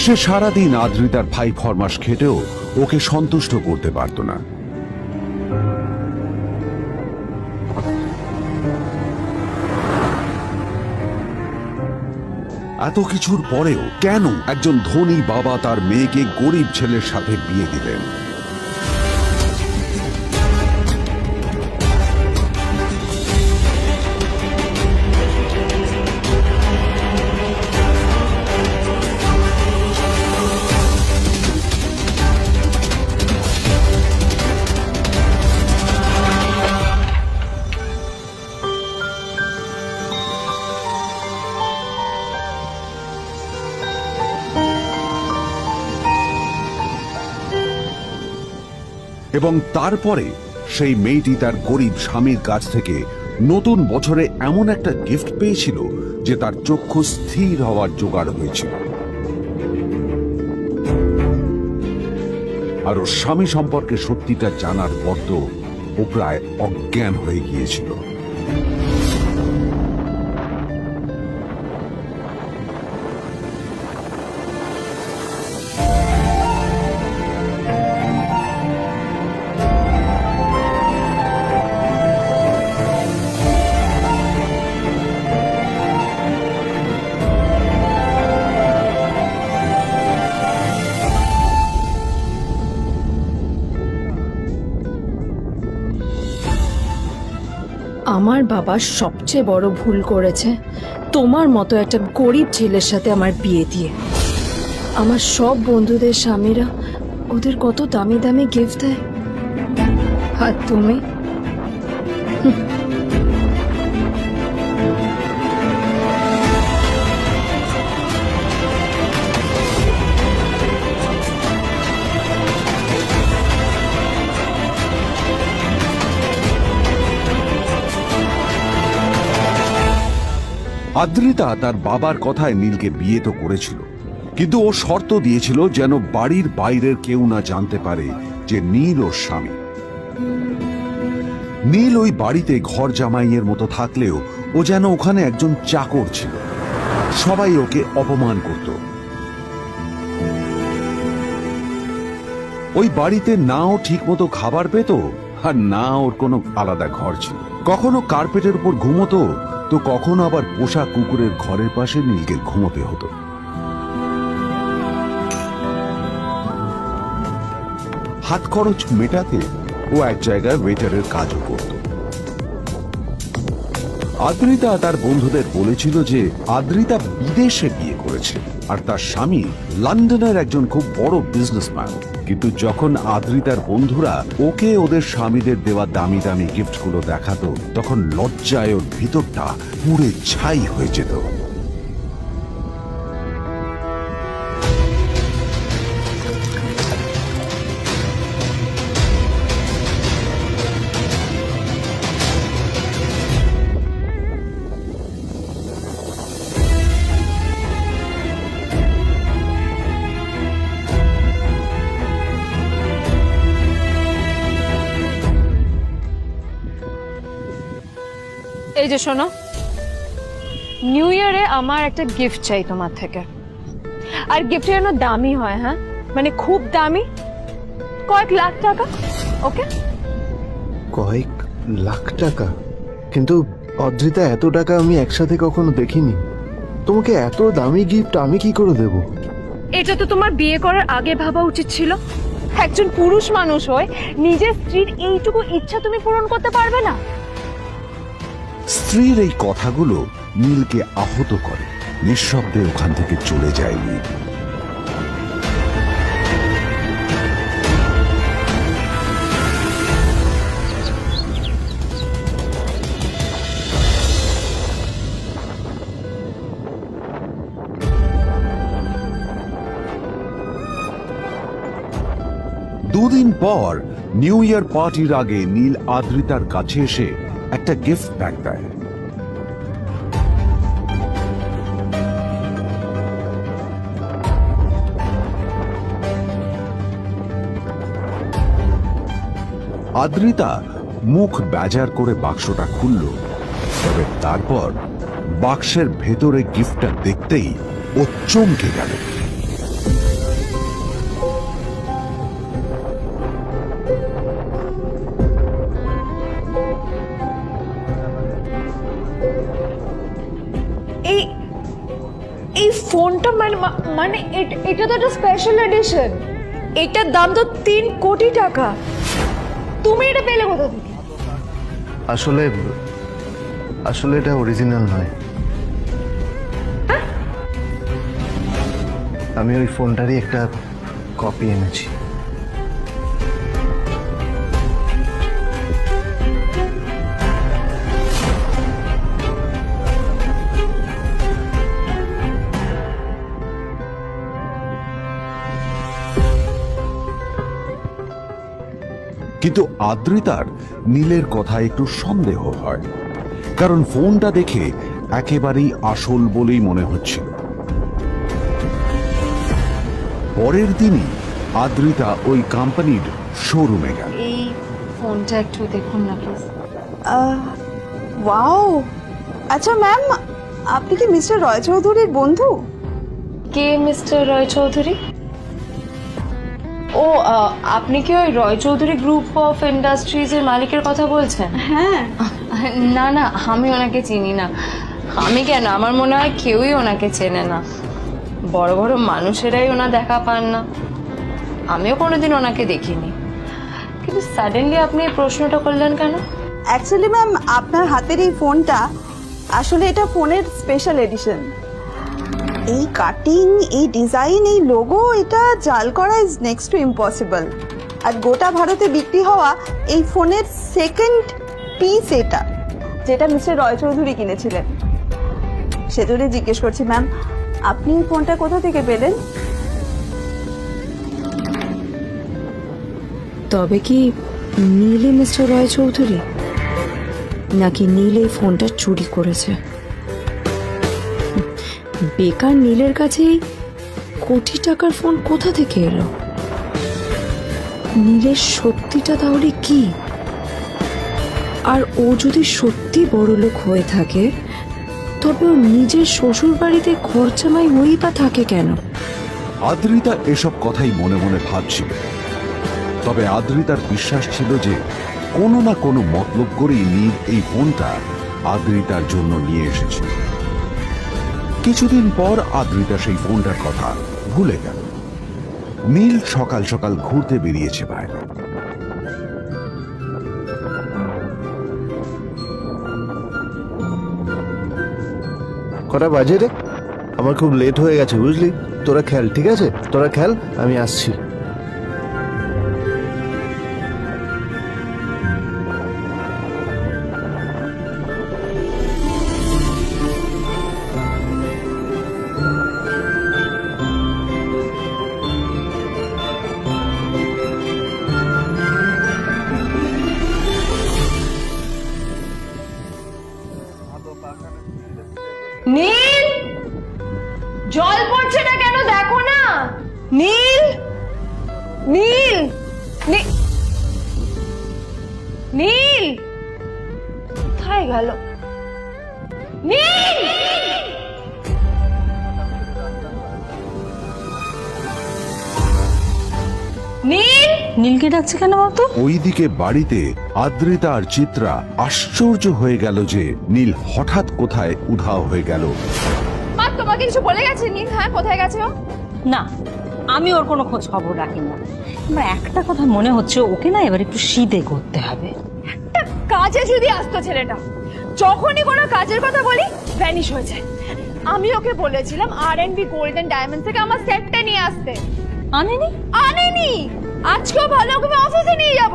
সে সারাদিন আদ্রিতার ভাই ফরমাস খেটেও ওকে সন্তুষ্ট করতে পারত না। এত কিছুর পরেও কেন একজন ধনী বাবা তার মেয়েকে গরিব ছেলের সাথে বিয়ে দিলেন? এবং তারপরে সেই মেয়েটি তার গরিব স্বামীর কাছ থেকে নতুন বছরে এমন একটা গিফট পেয়েছিল যে তার চক্ষু স্থির হওয়ার জোগাড় হয়েছিল। আর ওর স্বামী সম্পর্কে সত্যিটা জানার পর তো ও প্রায় অজ্ঞান হয়ে গিয়েছিল। আমার বাবা সবচেয়ে বড় ভুল করেছে তোমার মতো একটা গরিব ছেলের সাথে আমার বিয়ে দিয়ে। আমার সব বন্ধুদের স্বামীরা ওদের কত দামি দামি গিফট দেয়, আর তুমি আদ্রিতা তার বাবার কথায় নীলকে বিয়ে তো করেছিল, কিন্তু ও শর্ত দিয়েছিল যেন বাড়ির বাইরের কেউ না জানতে পারে যে নীল ওর স্বামী। নীল ওই বাড়িতে ঘর জামাইয়ের মতো থাকলেও ও যেন ওখানে একজন চাকর ছিল। সবাই ওকে অপমান করত। ওই বাড়িতে না ও ঠিক মতো খাবার পেত আর না ওর কোনো আলাদা ঘর ছিল। কখনো কার্পেটের উপর ঘুমোতো তো কখনো আবার পোষা কুকুরের ঘরের পাশে নীলকে ঘুমোতে হতো। হাত খরচ মেটাতে ও এক জায়গায় ওয়েটারের কাজও করত। আদ্রিতা তার বন্ধুদের বলেছিল যে আদ্রিতা বিদেশে বিয়ে করেছে আর তার স্বামী লন্ডনের একজন খুব বড় বিজনেসম্যান। কিন্তু যখন আদ্রিতার বন্ধুরা ওকে ওদের স্বামীদের দেওয়া দামি দামি গিফটগুলো দেখাতো তখন লজ্জায় ওর ভিতরটা পুড়ে ছাই হয়ে যেত। এই যে শোনো, নিউ ইয়ারে আমার একটা গিফট চাই তোমার থেকে। আর গিফট যেন দামি হয়, হ্যাঁ, মানে খুব দামি, কয়েক লাখ টাকা। ওকে? কয়েক লাখ টাকা? কিন্তু অদ্রিতা, এত টাকা আমি একসাথে কখনো দেখিনি। তোমাকে এত দামি গিফট আমি কি করে দেব? এটা তো তোমার বিয়ে করার আগে ভাবা উচিত ছিল। একজন পুরুষ মানুষ হয়ে নিজের স্ত্রীর এইটুকু ইচ্ছা তুমি পূরণ করতে পারবে না? স্ত্রীর এই কথাগুলো নীলকে আহত করে। নিঃশব্দে ওখান থেকে চলে যায় নীল। দুদিন পর নিউ ইয়ার পার্টির আগে নীল আদ্রিতার কাছে এসে একটা গিফট ব্যাগ দেয়। আদ্রিতা মুখ বেজার করে বাক্সটা খুলল, তবে তারপর বাক্সের ভেতরে গিফটটা দেখতেই ও চমকে গেল। এই ফোনটা মানে এটা তো একটা স্পেশাল এডিশন। এটার দাম তো 3 কোটি টাকা। তুমি এটা পেলে কোথা থেকে? আসলে এটা অরিজিনাল নয়। আমি ওই ফোনটারই একটা কপি এনেছি। কিন্তু আদ্রিতার নীলের কথা একটু সন্দেহ হয়, কারণ ফোনটা দেখে একেবারেই আসল বলেই মনে হচ্ছিল। পরের দিনই আদ্রিতা ওই কোম্পানির শোরুমে গেল। এই ফোনটা একটু দেখুন না প্লিজ। ওয়াও, আচ্ছা ম্যাম, আপনি কি মিস্টার রয় চৌধুরীর বন্ধু? কে মিস্টার রয় চৌধুরী? ও, আপনি কি ওই রয় চৌধুরী গ্রুপ অফ ইন্ডাস্ট্রিজের মালিকের কথা বলছেন? হ্যাঁ। না না, আমি ওনাকে চিনি না। আমি কেন, আমার মনে হয় কেউই ওনাকে চেনে না। বড় বড় মানুষেরাই ওনা দেখা পান না। আমিও কোনোদিন ওনাকে দেখিনি। কিন্তু সাডেনলি আপনি এই প্রশ্নটা করলেন কেন? অ্যাকচুয়ালি ম্যাম, আপনার হাতের এই ফোনটা আসলে এটা ফোনের স্পেশাল এডিশন। এই কাটিং, এই ডিজাইন, এই লোগো, এটা জাল করা ইজ নেক্সট টু ইম্পসিবল। আর গোটা ভারতে বিক্রি হওয়া এই ফোনের সেকেন্ড পিস এটা, যেটা মিস্টার রয় চৌধুরী কিনেছিলেন। সেজন্যই জিজ্ঞেস করছি ম্যাম, আপনি এই ফোনটা কোথা থেকে পেলেন? তবে কি নীলে মিস্টার রয় চৌধুরী, নাকি নীল এই ফোনটা চুরি করেছে? বেকার নীলের কাছে কোটি টাকার ফোন কোথা থেকে এলো? নীলের সত্যিটা তাহলে কি? আর ও যদি সত্যি বড়লোক হয়ে থাকে, তবে ও নিজের শ্বশুর বাড়িতে খরচামাই হয়েই বা থাকে কেন? আদ্রিতা এসব কথাই মনে মনে ভাবছিল। তবে আদ্রিতার বিশ্বাস ছিল যে কোনো না কোনো মতলব করেই নীল এই ফোনটা আদ্রিতার জন্য নিয়ে এসেছিল। কিছুদিন পর আদ্রিতা সেই ফোনটার কথা ভুলে গেল। নীল সকাল সকাল ঘুরতে বেরিয়েছে বাইরে। কটা বাজে রে? আমার খুব লেট হয়ে গেছে বুঝলি। তোরা খেল, ঠিক আছে? তোরা খেল, আমি আসছি। নীল, জল পড়ছে না কেন দেখো না। নীল, নীল, নীল কোথায় গেল? নীল, নীল, নীলকে ডাকছে কেন বলতো? ওইদিকে বাড়িতে আদ্রিতা আর চিত্রা আশ্চর্য হয়ে গেল যে নীল হঠাৎ কোথায় উধাও হয়ে গেল। মা তোমাকে কিছু বলে গেছে নীল? হ্যাঁ, কোথায় গেছে ও? না, আমি ওর কোনো খোঁজ খবর রাখি না। আমার একটা কথা মনে হচ্ছে, ওকে না এবার একটু শীতে করতে হবে। একটা কাজে যদি আসতো ছেলেটা, যখনই কোনো কাজের কথা বলি ভ্যানিশ হয়ে যায়। আমি ওকে বলেছিলাম R&B গোল্ড এন্ড ডায়মন্ড থেকে আমার সেটটা নিয়ে আসতে, আনেনি। আনেনি। আজকেও ভালো ওকে অফিসে নিয়ে যাব,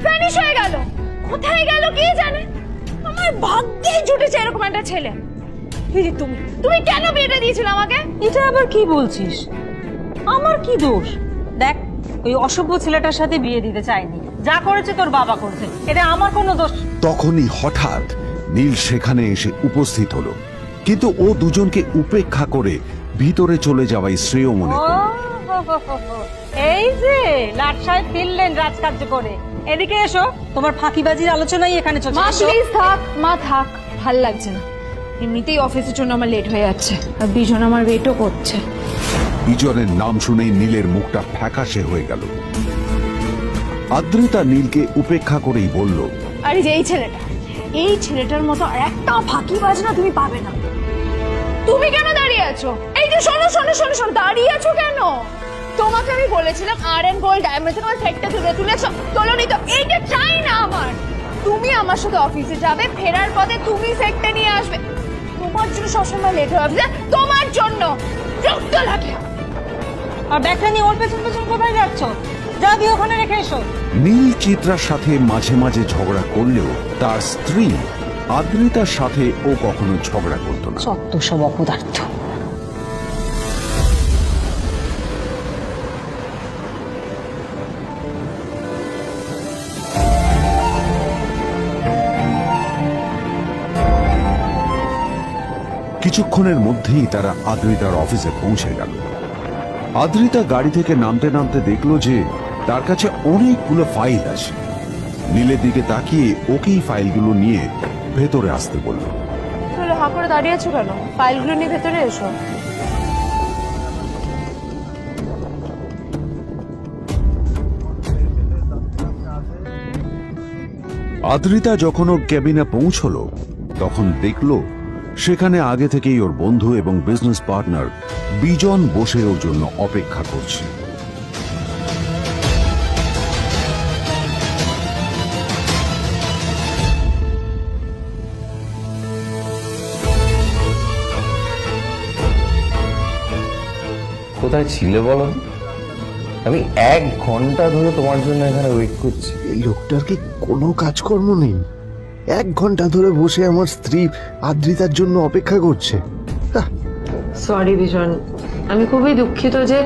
ভ্যানিশ হয়ে গেল। কোথায় গেল কে জানে। আমার ভাগ্যে জুটেছে এরকম একটা ছেলে। দিদি, তুমি কেন বিয়েটা দিয়েছিলে আমাকে? এটা আবার কি বলছিস? আমার কি দোষ? দেখ, ওই অসভ্য ছেলেটার সাথে বিয়ে দিতে চাইনি। যা করেছে তোর বাবা করেছে, এটা আমার কোনো দোষ। তখনই হঠাৎ নীল সেখানে এসে উপস্থিত হলো, কিন্তু ও দুজনকে উপেক্ষা করে ভিতরে চলে যাওয়াই শ্রেয় মনে করল। এই যে লাট সাহেব ফিরলেন রাজকার্য করে, এদিকে এসো। তোমার ফাঁকিবাজির আলোচনাই এখানে চলছে। মা প্লিজ থাক, মা থাক, ভাল লাগছে না। এমনিতেই অফিসের জন্য আমার লেট হয়ে যাচ্ছে, আর বিজন আমার ওয়েটও করছে। বিজনের নাম শুনেই নীলের মুখটা ফ্যাকাশে হয়ে গেল। আদ্রিতা নীলকে উপেক্ষা করেই বলল, আরে যে এই ছেলেটার মতো আর একটা ফাঁকিবাজ না তুমি পাবে না। তুমি কেন দাঁড়িয়ে আছো? এই যে শোনো শোনো শোনো শোনো, দাঁড়িয়ে আছো কেন? তোমাকে আমি বলেছিলাম R&B গোল্ড ডায়মন্ড থেকে আমার সেটটা তুলেছো, তোলোনি তো। এইটা চাই না আমার। তুমি আমার সাথে অফিসে যাবে, ফেরার পথে তুমি সেটটা নিয়ে আসবে। তোমার জন্য সবসময় লেট হয়ে যাবে, তোমার জন্য রক্ত লাগে। আর ব্যাগটা নিয়ে ওর পেছন পেছন কোথায় যাচ্ছ? যা দিয়ে ওখানে রেখে এসো। নীল চিত্রার সাথে মাঝে মাঝে ঝগড়া করলেও তার স্ত্রী আদ্রিতার সাথে ও কখনো ঝগড়া করতো না। সত্য সব অপদার্থ। কিছুক্ষণের মধ্যেই তারা আদ্রিতার অফিসে পৌঁছে গেল। আদ্রিতা গাড়ি থেকে নামতে নামতে দেখলো যে তার কাছে অনেকগুলো ফাইল আছে। নীলের দিকে তাকিয়ে ওকেই ফাইলগুলো নিয়ে ভেতরে আসতে বলল। হা করে দাঁড়িয়ে আছো কেন? ফাইলগুলো নিয়ে ভেতরে এসো। আদ্রিতা যখন ওর ক্যাবিনে পৌঁছলো তখন দেখলো সেখানে আগে থেকেই ওর বন্ধু এবং বিজনেস পার্টনার বিজন বসে ওর জন্য অপেক্ষা করছে। কোথায় ছিলে বলো? আমি 1 ঘন্টা ধরে তোমার জন্য এখানে ওয়েট করছি। এই লোকটার কি কোনো কাজকর্ম নেই? 1 ঘন্টা ধরে বসে আমার স্ত্রী আদ্রিতার জন্য অপেক্ষা করছে। সরি বিজন, আমি খুবই দুঃখিত যে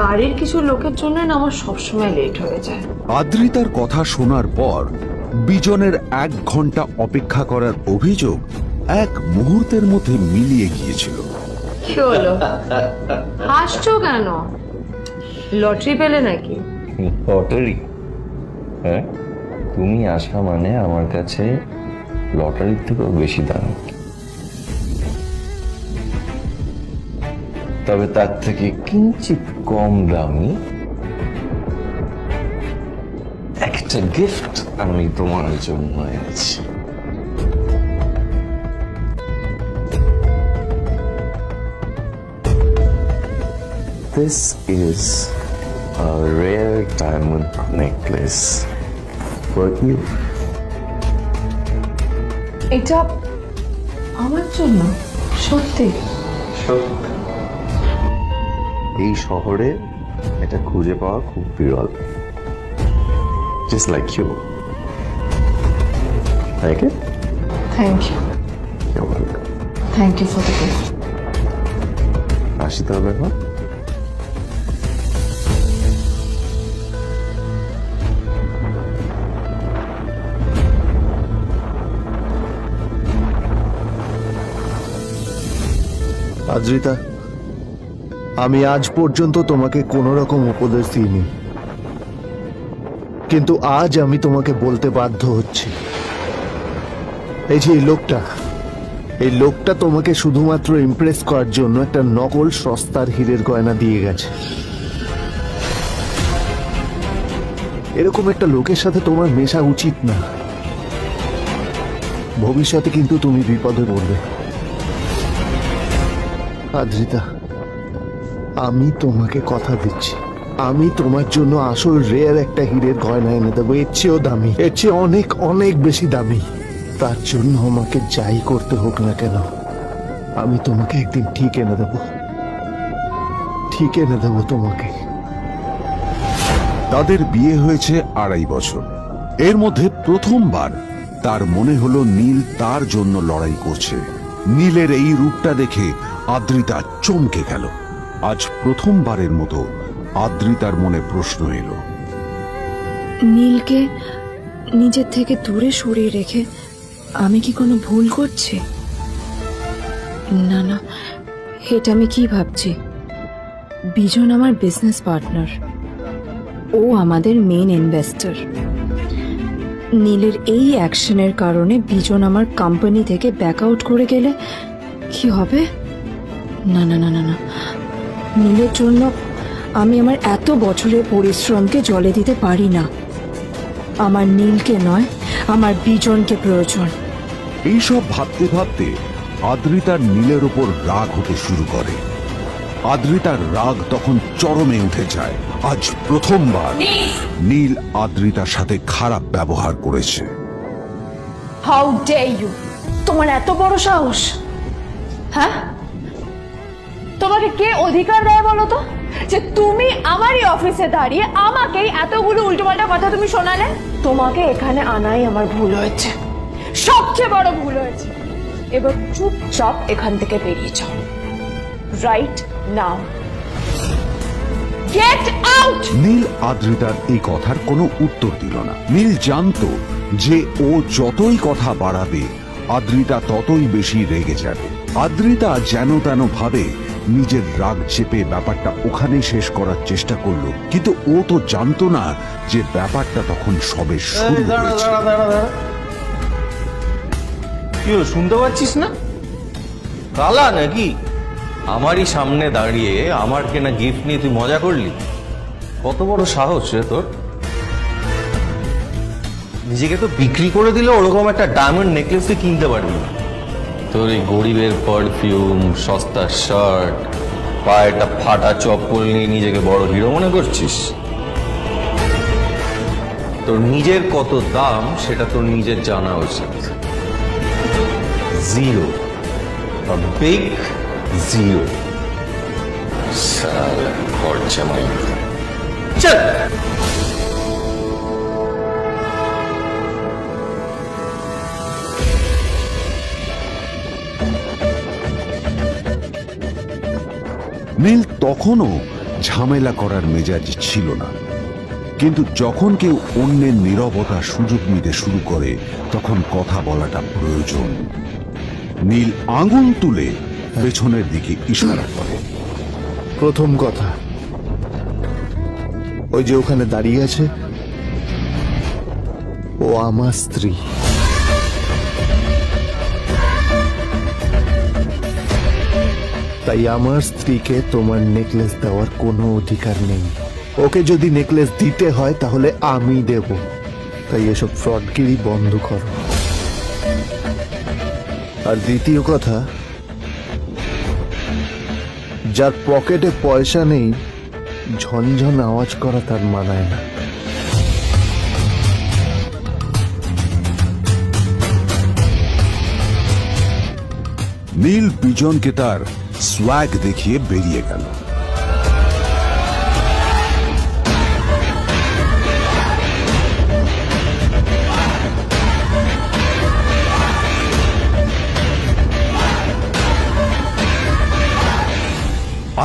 বাড়ির কিছু লোকের জন্য না আমার সবসময় লেট হয়ে যায়। আদ্রিতার কথা শোনার পর বিজনের 1 ঘন্টা অপেক্ষা করার অভিযোগ 1 মুহূর্তের মধ্যে মিলিয়ে গিয়েছিল। কি হলো? হাসছো কেন? লটারি পেলে নাকি? লটারি? হ্যাঁ, তুমি আসা মানে আমার কাছে লটারির থেকেও বেশি দাম। তবে তার থেকে কিঞ্চিত কম দামি একটা গিফট আমি তোমার জন্য এনেছি। This is a rare diamond necklace for you. এটা আমার জন্য সত্যি? এই শহরে এটা খুঁজে পাওয়া খুব বিরল। Just like you. Like it? Thank you, You're welcome. Thank you for the gift. আসি তাহলে এখন। আদ্রিতা, আমি আজ পর্যন্ত তোমাকে কোনো রকম উপদেশ দিইনি, কিন্তু আজ আমি তোমাকে বলতে বাধ্য হচ্ছি। এই যে এই লোকটা তোমাকে শুধুমাত্র ইমপ্রেস করার জন্য একটা নকল সস্তার হীরের গয়না দিয়ে গেছে। এরকম একটা লোকের সাথে তোমার মেশা উচিত না। ভবিষ্যতে কিন্তু তুমি বিপদে পড়বে। আদ্রিতা, আমি তোমাকে কথা দিচ্ছি, আমি তোমার জন্য আসল রেয়ার একটা হীরের গয়না এনে দেবো, এর চেয়েও দামি, এর চেয়ে অনেক অনেক বেশি দামি। তার জন্য আমাকে যাই করতে হোক না কেন, আমি তোমাকে একদিন ঠিক এনে দেবো, ঠিক এনে দেবো তোমাকে। তাদের বিয়ে হয়েছে 2.5 বছর। এর মধ্যে প্রথমবার তার মনে হলো নীল তার জন্য লড়াই করছে। নীলের এই রূপটা দেখে আদ্রিতা চমকে গেল। আজ প্রথমবারের মতো আদ্রিতার মনে প্রশ্ন এলো, নীলকে নিজের থেকে দূরে সরিয়ে রেখে আমি কি কোনো ভুল করছি? না না, এটা আমি কি ভাবছি? বিজন আমার বিজনেস পার্টনার, ও আমাদের মেইন ইনভেস্টর। নীলের এই অ্যাকশনের কারণে বিজন আমার কোম্পানি থেকে ব্যাক আউট করে গেলে কি হবে? না না না না না, নীলের জন্য আমি আমার এত বছরের পরিশ্রমকে জলে দিতে পারি না। আমার নীলকে নয়, আমার বিজনকে প্রয়োজন। এইসব ভাবতে ভাবতে আদ্রিতার নীলের ওপর রাগ হতে শুরু করে। আদ্রিতার রাগ তখন চরমে উঠে যায়। আজ প্রথমবার নীল আদ্রিতার সাথে খারাপ ব্যবহার করেছে। How dare you! তোমার এত বড় সাহস! হ্যাঁ, তোমাকে কে অধিকার দেয় বলো তো যে তুমি আমারই অফিসে দাঁড়িয়ে আমাকেই এতগুলো উল্টোপাল্টা কথা তুমি শোনালে? তোমাকে এখানে আনাই আমার ভুল হয়েছে, সবচেয়ে বড় ভুল হয়েছে। এবার চুপচাপ এখান থেকে বেরিয়ে যাও, right now. Get out! Neel আদ্রিতার এই কথার কোনো উত্তর দিল না। নীল জানতো যে ও যতই কথা বাড়াবে আদ্রিতা ততই বেশি রেগে যাবে। আদ্রিতা যেন তেন ভাবে নিজের রাগ চেপে ব্যাপারটা ওখানে শেষ করার চেষ্টা করলো, কিন্তু ও তো জানতো না যে ব্যাপারটা তখন সবে শুরু হয়েছে। কি হলো, শুনতে পাচ্ছিস না? কালা নাকি? আমারই সামনে দাঁড়িয়ে আমার কেনা গিফট নিয়ে তুই মজা করলি? কত বড় সাহস রে তোর! নিজেকে তো বিক্রি করে দিলে ওরকম একটা ডায়মন্ড নেকলেস তুই কিনতে পারবি না। তোর এই গরিবের পারফিউম, সস্তা শার্ট, পায়ে একটা ফাটা চপ্পল নিয়ে নিজেকে বড় হিরো মনে করছিস? তোর নিজের কত দাম সেটা তোর নিজের জানা উচিত। Zero, big zero. সালা খরচা মাই। চল। নীল তখনও ঝামেলা করার মেজাজ ছিল না, কিন্তু যখন কেউ অন্যের নীরবতার সুযোগ নিতে শুরু করে তখন কথা বলাটা প্রয়োজন। নীল আঙুল তুলে পেছনের দিকে ইশারা করে। প্রথম কথা, ওই যে ওখানে দাঁড়িয়ে আছে, ও আমার স্ত্রী। তাই আমার স্ত্রীকে তোমার নেকলেস দেওয়ার কোনো অধিকার নেই। ওকে যদি নেকলেস দিতে হয় তাহলে আমি দেব, তাই এসব ফ্রডগিরি বন্ধ করো। আর দ্বিতীয় কথা, যার পকেটে পয়সা নেই ঝনঝন আওয়াজ করা তার মানায় না। নীল বিজনকে তার সোয়াগ দেখিয়ে বেরিয়ে গেল।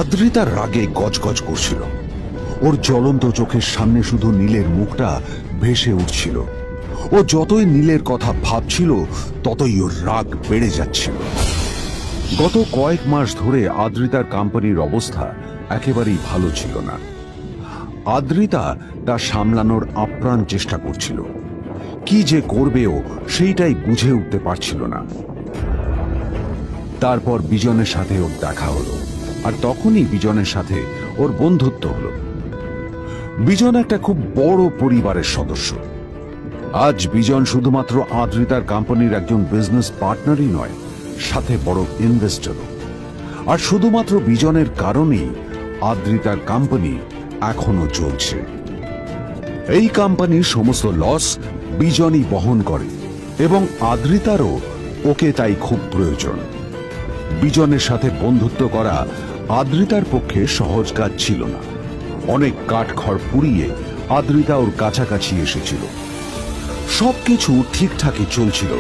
আদ্রিতার রাগে গজগজ করছিল। ওর জ্বলন্ত চোখের সামনে শুধু নীলের মুখটা ভেসে উঠছিল। ও যতই নীলের কথা ভাবছিল ততই ওর রাগ বেড়ে যাচ্ছিল। গত কয়েক মাস ধরে আদ্রিতার কোম্পানির অবস্থা একেবারেই ভালো ছিল না। আদ্রিতা তা সামলানোর আপ্রাণ চেষ্টা করছিল। কি যে করবেও সেইটাই বুঝে উঠতে পারছিল না। তারপর বিজনের সাথে ওর দেখা হলো, আর তখনই বিজনের সাথে ওর বন্ধুত্ব হলো। বিজন একটা খুব বড় পরিবারের সদস্য। আজ বিজন শুধুমাত্র আদ্রিতার কোম্পানির একজন বিজনেস পার্টনারই নয়, সাথে বড় ইনভেস্টরও। আর শুধুমাত্র বিজনের কারণেই আদ্রিতার কোম্পানি এখনো চলছে। এই কোম্পানির সমস্ত লস বিজনই বহন করে এবং আদ্রিতারও ওকে তাই খুব প্রয়োজন। বিজনের সাথে বন্ধুত্ব করা আদ্রিতার পক্ষে সহজ কাজ ছিল না। অনেক কাঠখড় পুড়িয়ে আদ্রিতা ওর কাছাকাছি এসেছিল। সবকিছু ঠিকঠাকই চলছিল,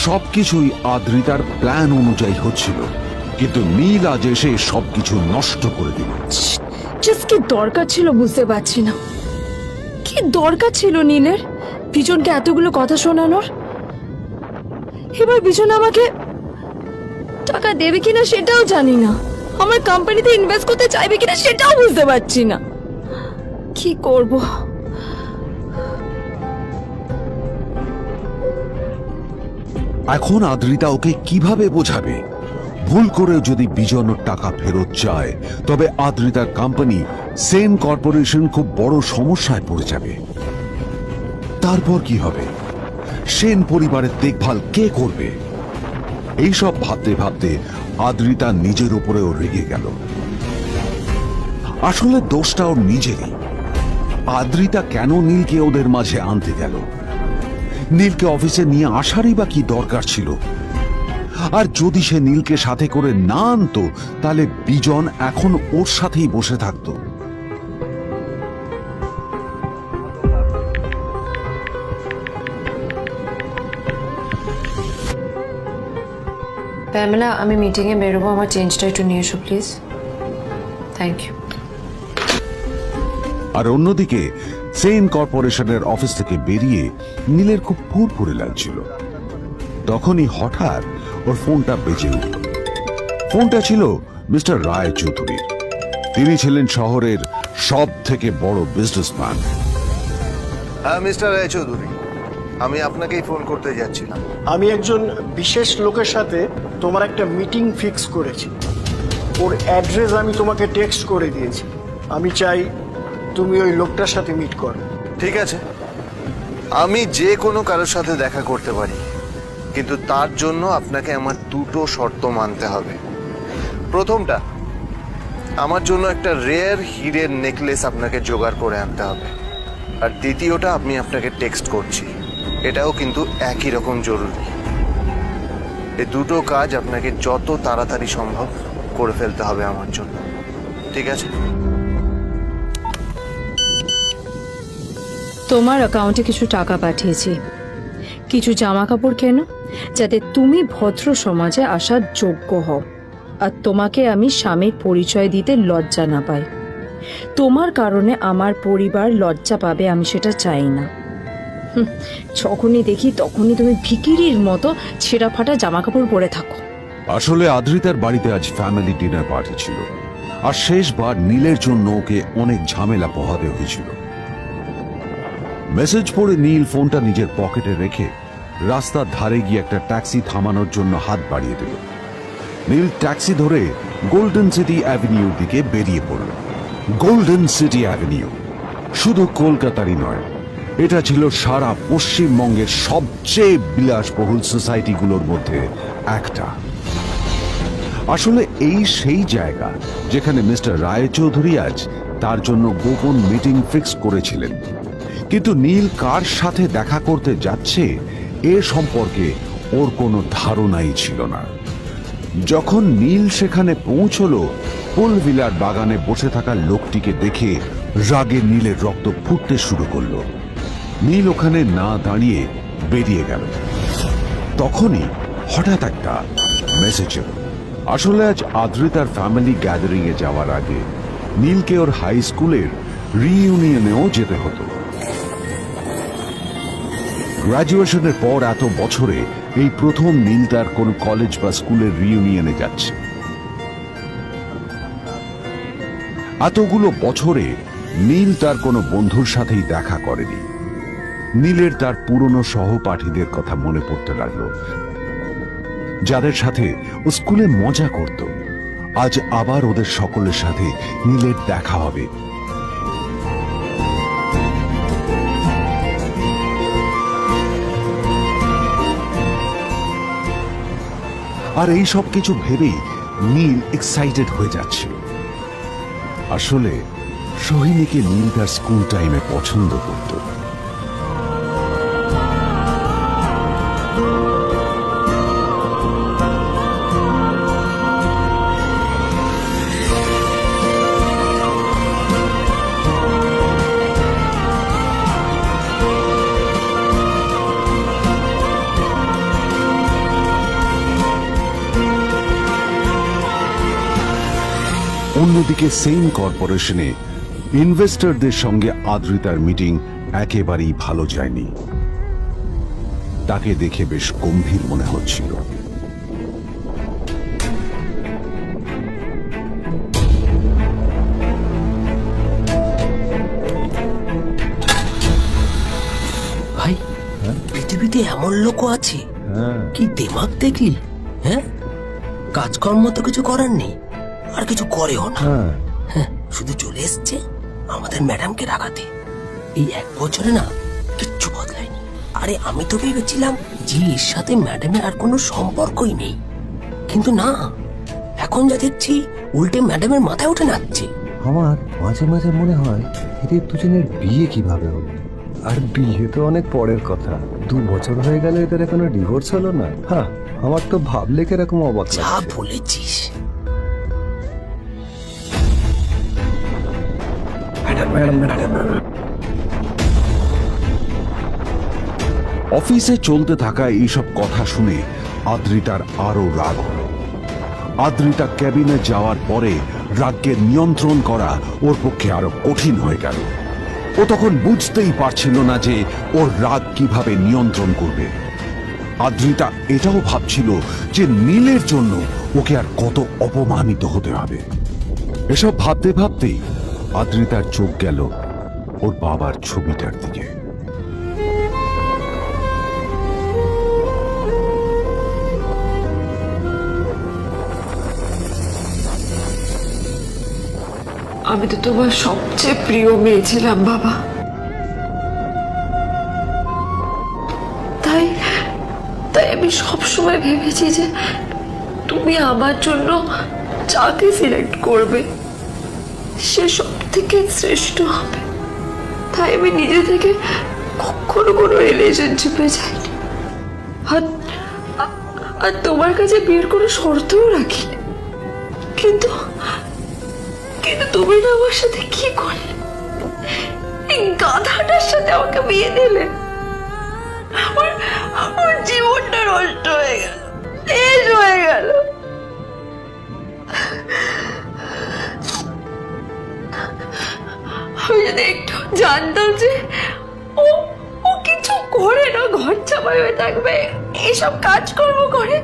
সবকিছুই আদ্রিতার প্ল্যান অনুযায়ী হচ্ছিল, কিন্তু নীল আজ এসে সবকিছু নষ্ট করে দিল। জাস্ট কি দরকার ছিল বুঝতে পারছি না। কি দরকার ছিল নীলের বিজনকে এতগুলো কথা শোনানোর? এবার বিজন আমাকে টাকা দেবে কিনা সেটাও জানি না। আমার কোম্পানিতে ইনভেস্ট করতে চাইবে কিনা সেটাও বুঝতে পারছি না। কি করব? এখন আদ্রিতা ওকে কিভাবে বোঝাবে? ভুল করে যদি বিজন ওর টাকা ফেরত চায় তবে আদ্রিতার কোম্পানি সেন কর্পোরেশন খুব বড় সমস্যায় পড়ে যাবে। তারপর কি হবে? সেন পরিবারের দেখভাল কে করবে? এইসব ভাবতে ভাবতে আদ্রিতা নিজের উপরেও রেগে গেল। আসলে দোষটা ওর নিজেরই। আদ্রিতা কেন নীলকে ওদের মাঝে আনতে গেল? নীলকে অফিসে নিয়ে আসারই বা কি দরকার ছিল? আর যদি সে নীলকে সাথে করে না আনতো তাহলে বিজন এখন ওর সাথেই বসে থাকতো। প্যামেলা, আমি মিটিংয়ে বেরোবো, আমার চেঞ্জটা একটু নিয়ে এসো প্লিজ। Thank you. আর অন্যদিকে সেন কর্পোরেশনের অফিস থেকে বেরিয়ে নীলের খুব ফুরফুরে লাগছিল। তখনই হঠাৎ ওর ফোনটা বেজে উঠল। ফোনটা ছিল মিস্টার রায় চৌধুরীর। তিনি ছিলেন শহরের সব থেকে বড় বিজনেসম্যান। হ্যাঁ মিস্টার রায়চৌধুরী, আমি আপনাকেই ফোন করতে যাচ্ছিলাম। আমি একজন বিশেষ লোকের সাথে তোমার একটা মিটিং ফিক্স করেছি। ওর অ্যাড্রেস আমি তোমাকে টেক্সট করে দিয়েছি। আমি চাই তুমি ওই লোকটার সাথে মিট করো। ঠিক আছে, আমি যে কোনো কারোর সাথে দেখা করতে পারি, কিন্তু তার জন্য আপনাকে আমার দুটো শর্ত মানতে হবে। প্রথমটা, আমার জন্য একটা রেয়ার হীরের নেকলেস আপনাকে জোগাড় করে আনতে হবে। আর দ্বিতীয়টা, আমি আপনাকে টেক্সট করছি, এটাও কিন্তু একই রকম জরুরি। এই দুটো কাজ আপনাকে যত তাড়াতাড়ি সম্ভব করে ফেলতে হবে আমার জন্য, ঠিক আছে? তোমার অ্যাকাউন্টে কিছু টাকা পাঠিয়েছি। কিছু জামা কাপড় কেনো, যাতে তুমি ভদ্র সমাজে আসার যোগ্য হও, আর তোমাকে আমি স্বামীর পরিচয় দিতে লজ্জা না পাই। তোমার কারণে আমার পরিবার লজ্জা পাবে, আমি সেটা চাই না। যখনই দেখি তখনই তুমি ভিখিরির মতো ছেঁড়া ফাটা জামা কাপড় পরে থাকো। আসলে আদ্রিতার বাড়িতে আজ ফ্যামিলি ডিনার পার্টি ছিল, আর শেষবার নীলের জন্য ওকে অনেক ঝামেলা পোহাতে হয়েছিল। মেসেজ পড়ে নীল ফোনটা নিজের পকেটে রেখে রাস্তার ধারে গিয়ে একটা ট্যাক্সি থামানোর জন্য হাত বাড়িয়ে দিল। নীল ট্যাক্সি ধরে গোল্ডেন সিটি অ্যাভিনিউর দিকে বেরিয়ে পড়ল। গোল্ডেন সিটি অ্যাভিনিউ শুধু কলকাতারই নয়, এটা ছিল সারা পশ্চিমবঙ্গের সবচেয়ে বিলাসবহুল সোসাইটিগুলোর মধ্যে একটা। আসলে এই সেই জায়গা যেখানে মিস্টার রায়চৌধুরী আজ তার জন্য গোপন মিটিং ফিক্স করেছিলেন, কিন্তু নীল কার সাথে দেখা করতে যাচ্ছে এ সম্পর্কে ওর কোনো ধারণাই ছিল না। যখন নীল সেখানে পৌঁছলো, ফুলভিলার বাগানে বসে থাকা লোকটিকে দেখে রাগে নীলের রক্ত ফুটতে শুরু করলো। নীল ওখানে না দাঁড়িয়ে বেরিয়ে গেল। তখনই হঠাৎ একটা মেসেজ এলো। আসলে আজ আদ্রিতার ফ্যামিলি গ্যাদারিং এ যাওয়ার আগে নীলকে ওর হাই স্কুলের রিইউনিয়নেও যেতে হতো। গ্র্যাজুয়েশনের পর এত বছরে এই প্রথম নীল তার কোন কলেজ বা স্কুলের রিইউনিয়নে যাচ্ছে। এতগুলো বছরে নীল তার কোনো বন্ধুর সাথেই দেখা করেনি। নীলের তার পুরনো সহপাঠীদের কথা মনে পড়তে লাগলো, যাদের সাথে ও স্কুলে মজা করত। আজ আবার ওদের সকলের সাথে নীলের দেখা হবে। আর এই সব কিছু ভেবেই নীল এক্সাইটেড হয়ে যাচ্ছে। আসলে সোহিনীকে নীল তার স্কুল টাইমে পছন্দ করত। অন্যদিকে সেম কর্পোরেশনে ইনভেস্টরদের সঙ্গে আদ্রিতার মিটিং একেবারেই ভালো যায়নি। তাকে দেখে বেশ গম্ভীর মনে হচ্ছিল। ভাই, পৃথিবীতে এমন লোকও আছে, কি দেমাগ দেখলি? হ্যাঁ, কাজকর্ম তো কিছু করার নেই, আর কিছু করেও না। হ্যাঁ, শুধু চলে এসছে আমাদের ম্যাডামকে রাখাতে। এই 1 বছরে না কিচ্ছু বদলায়নি। আরে আমি তো ভেবেছিলাম যে এর সাথে ম্যাডামের আর কোনো সম্পর্কই নেই, কিন্তু না, এখন যা দেখছি উল্টে ম্যাডামের মাথায় উঠে নাচছে। আমার মাঝে মাঝে মনে হয় এদের দুজনের বিয়ে কিভাবে হলো। আর বিয়ে তো অনেক পরের কথা, 2 বছর হয়ে গেল এদের এখনো ডিভোর্স হলো না। হ্যাঁ, আমার তো ভাবলে কিরকম অবাক যা লাগছে। বলেছিস। অফিসে চলতে থাকা এইসব কথা শুনে আদ্রিতার আরো রাগ হলো। আদ্রিতা ক্যাবিনে যাওয়ার পরে রাগকে নিয়ন্ত্রণ করা ওর পক্ষে আরো কঠিন হয়ে গেল। ও তখন বুঝতেই পারছিল না যে ওর রাগ কিভাবে নিয়ন্ত্রণ করবে। আদ্রিতা এটাও ভাবছিল যে নীলের জন্য ওকে আর কত অপমানিত হতে হবে। এসব ভাবতে ভাবতেই আদ্রিতার চোখ গেল ওর বাবার ছবিটার দিকে। আমি তো তোমার সবচেয়ে প্রিয় মেয়ে ছিলাম বাবা, তাই আমি সবসময় ভেবেছি যে তুমি আমার জন্য যাকে সিলেক্ট করবে সে সব থেকে শ্রেষ্ঠ হবে। তাই আমি নিজে থেকে কখনো কোনো রিলেশনশিপে যাইনি, আর তোমার কাছে বিয়ের কোনো শর্তও রাখিনি। কিন্তু তুমি না আমার সাথে কি করলে? এই গাধাটার সাথে আমাকে বিয়ে দিলে। আমার জীবনটা নষ্ট হয়ে গেল, শেষ হয়ে গেল। আমি যদি একটু জানতাম যে ও কিছু করে না, ঘর চাপাই হয়ে থাকবে, এইসব কাজকর্ম করে,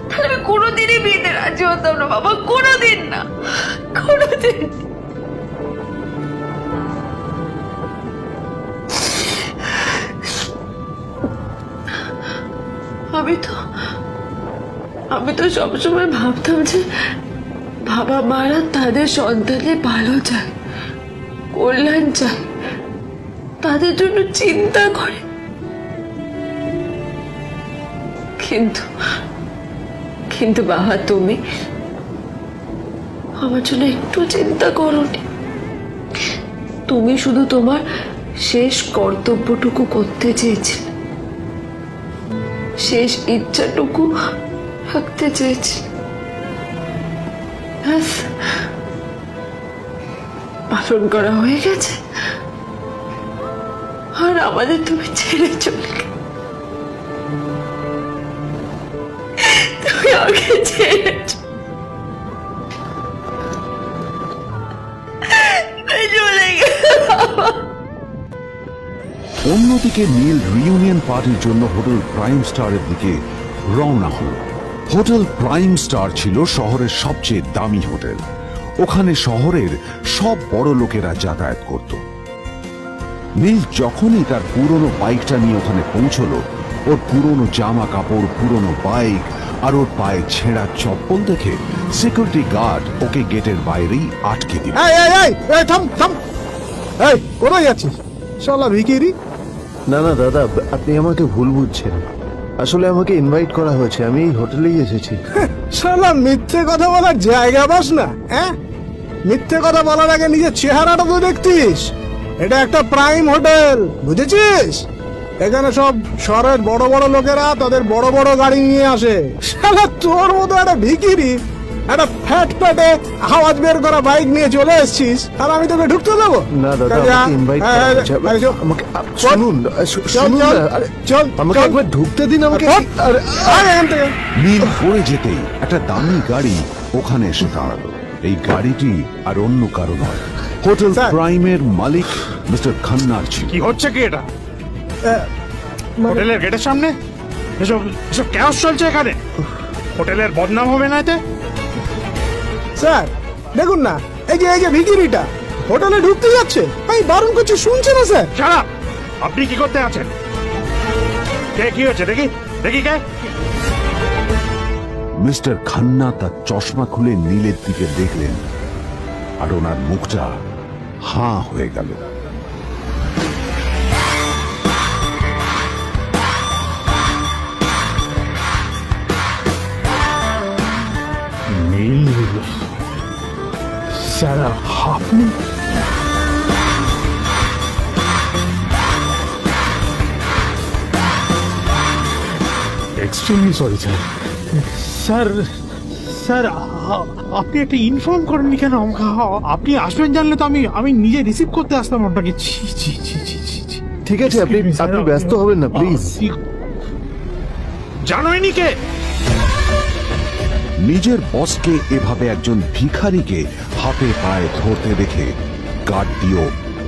তাহলে আমি কোনোদিনই বিয়েতে রাজি হতাম না বাবা, কোনোদিন না, কোনোদিন। আমি তো সবসময় ভাবতাম যে বাবা মারা তাদের সন্তানের ভালো চায়, কল্যাণ চায়, তাদের জন্য চিন্তা করে, কিন্তু কিন্তু বাবা, তুমি আমার জন্য একটু চিন্তা করোনি। তুমি শুধু তোমার শেষ কর্তব্যটুকু করতে চেয়েছিলে, শেষ ইচ্ছাটুকু রাখতে চেয়েছিলে। ব্যাস, পালন করা হয়ে গেছে, আর আমাদের তুমি ছেড়ে চলে গেলে। তুমি আমাকে ছেড়ে চলে গেলে। অন্যদিকে নীল রিউনিয়ন পার্টির জন্য হোটেল প্রাইম স্টারের দিকে রওনা হল। হোটেল প্রাইম স্টার ছিল শহরের সবচেয়ে দামি হোটেল। ওখানে শহরের সব বড় লোকেরা যাতায়াত করত। নীল যখনই তার পুরনো বাইকটা নিয়ে ওখানে পৌঁছলো, ওর পুরনো জামা কাপড়, পুরনো বাইক আর ওর পায়ে ছেঁড়া চপ্পল দেখে সিকিউরিটি গার্ড ওকে গেটের বাইরেই আটকে দিল। এই এই এই এই থাম থাম, এই কোথায় যাচ্ছিস শালা ভিখিরি? না না দাদা, আপনি আমাকে ভুল বুঝছেন। আসলে আমাকে ইনভাইট করা হয়েছে, আমি এই হোটেলেই এসেছি। শালা মিথ্যে কথা বলার জায়গা পাস না, হ্যাঁ? মিথ্যে কথা বলার আগে নিজের চেহারাটা তো দেখতিস। এটা একটা প্রাইম হোটেল, বুঝেছিস? এখানে সব শহরের বড় বড় লোকেরা তাদের বড় বড় গাড়ি নিয়ে আসে। শালা তোর মতো একটা ভিখিরি একটা ফ্যাট প্যাটে আওয়াজ বের করা বাইক নিয়ে চলে এসেছিস, আর আমি তোকে ঢুকতে দেবো না দাদা, আমাকে ইনভাইট করা হয়েছে। আমাকে শুনুন, শুনুন না, আরে চল আমাকে একবার ঢুকতে দিন আমাকে। আরে এখান থেকে নীল পড়ে যেতেই একটা দামি গাড়ি ওখানে এসে দাঁড়ালো। এই গাড়িটি আর অন্য কারো নয়, হোটেল স্যার। প্রাইমের মালিক মিস্টার খান্নার ছিল। কি হচ্ছে কি এটা? মানে- হোটেলের গেটের সামনে এসব এসব ক্যাশ চলছে এখানে। হোটেলের বদনাম হবে না এতে? স্যার দেখুন না, এই যে ভিখিরিটা হোটেলে ঢুকতে যাচ্ছে, আমি বারণ করছি, শুনছে না স্যার? ছাড়া, আপনি কি করতে আছেন? কে, কি হয়েছে দেখি দেখি কে? মিস্টার খান্না তার চশমা খুলে নীলের দিকে দেখলেন, আর ওনার মুখটা হাঁ হয়ে গেল। নীল স্যার, আপনি extremely sorry sir. Sir sir, আপনি একটা ইনফর্ম করেননি কেন আমাকে? আপনি আসবেন জানলে তো আমি নিজে রিসিভ করতে আসতাম আপনাকে। ছি ছি ছি ছি ছি ছি। ঠিক আছে, আপনি আপনি ব্যস্ত হবেন না প্লিজ। জানোইনি কে? নিজের বসকে এভাবে একজন ভিখারিকে হাতে পায়ে ধরতে দেখে গার্ডটিও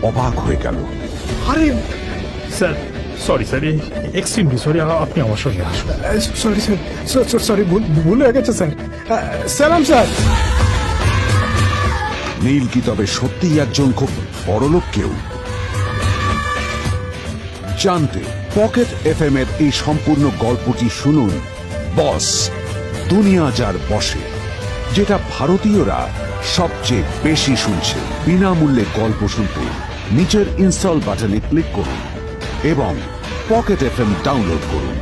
অবাক হয়ে গেল। আরে sir, sorry sir, extremely sorry. আপনি আমার সঙ্গে আসুন। সরি স্যার, সরি, ভুল হয়ে গেছে স্যার। সালাম স্যার। নীল কি তবে সত্যিই একজন খুব বড়লোক কেউ? জানতে পকেট এফএম এর এই সম্পূর্ণ গল্পটি শুনুন বস, দুনিয়া যার বসে, যেটা ভারতীয়রা সবচেয়ে বেশি শুনছে। বিনামূল্যে গল্প শুনতে নিচের ইনস্টল বাটনে ক্লিক করুন এবং পকেট এফএম ডাউনলোড করুন।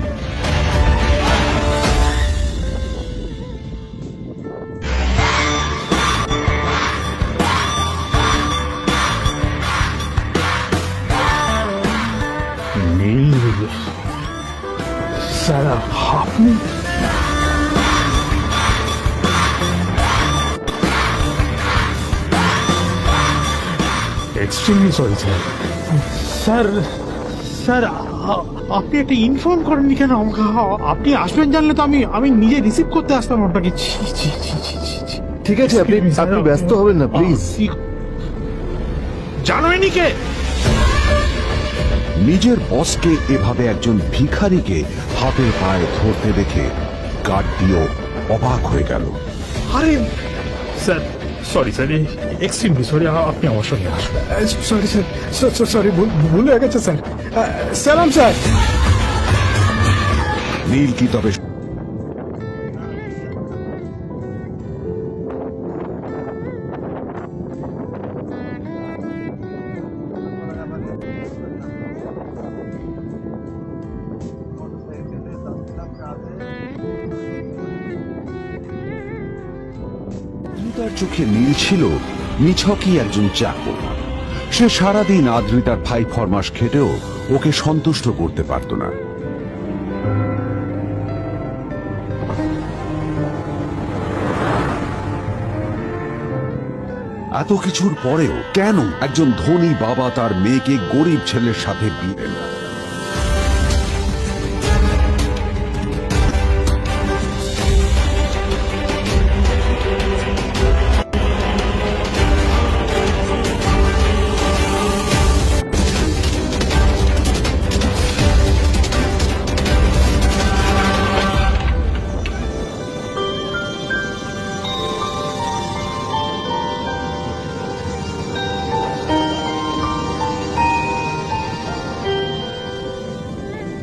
নীল স্যার, আপনি extremely sorry sir. Sir sir, আপনি একটা ইনফর্ম করেননি কেন আমাকে? আপনি আসবেন জানলে তো আমি নিজে রিসিভ করতে আসতাম আপনাকে। ছি ছি ছি ছি ছি ছি। ঠিক আছে, আপনি আপনি ব্যস্ত হবেন না প্লিজ। জানোইনি কে? নিজের বসকে এভাবে একজন ভিখারিকে হাতে পায়ে ধরতে দেখে গার্ডটিও অবাক হয়ে গেল। আরে sir, sorry sir, extremely sorry. আপনি আমার সঙ্গে আসুন। সরি স্যার, সরি, ভুল হয়ে গেছে স্যার। সালাম স্যার। নীল কি তবে আদ্রিতার চোখে নীল ছিল নিছকই একজন চাকর। সে সারাদিন আদ্রিতার ভাই ফরমাস খেটেও ওকে সন্তুষ্ট করতে পারত না। এত কিছুর পরেও কেন একজন ধনী বাবা তার মেয়েকে গরিব ছেলের সাথে বিয়ে দেন?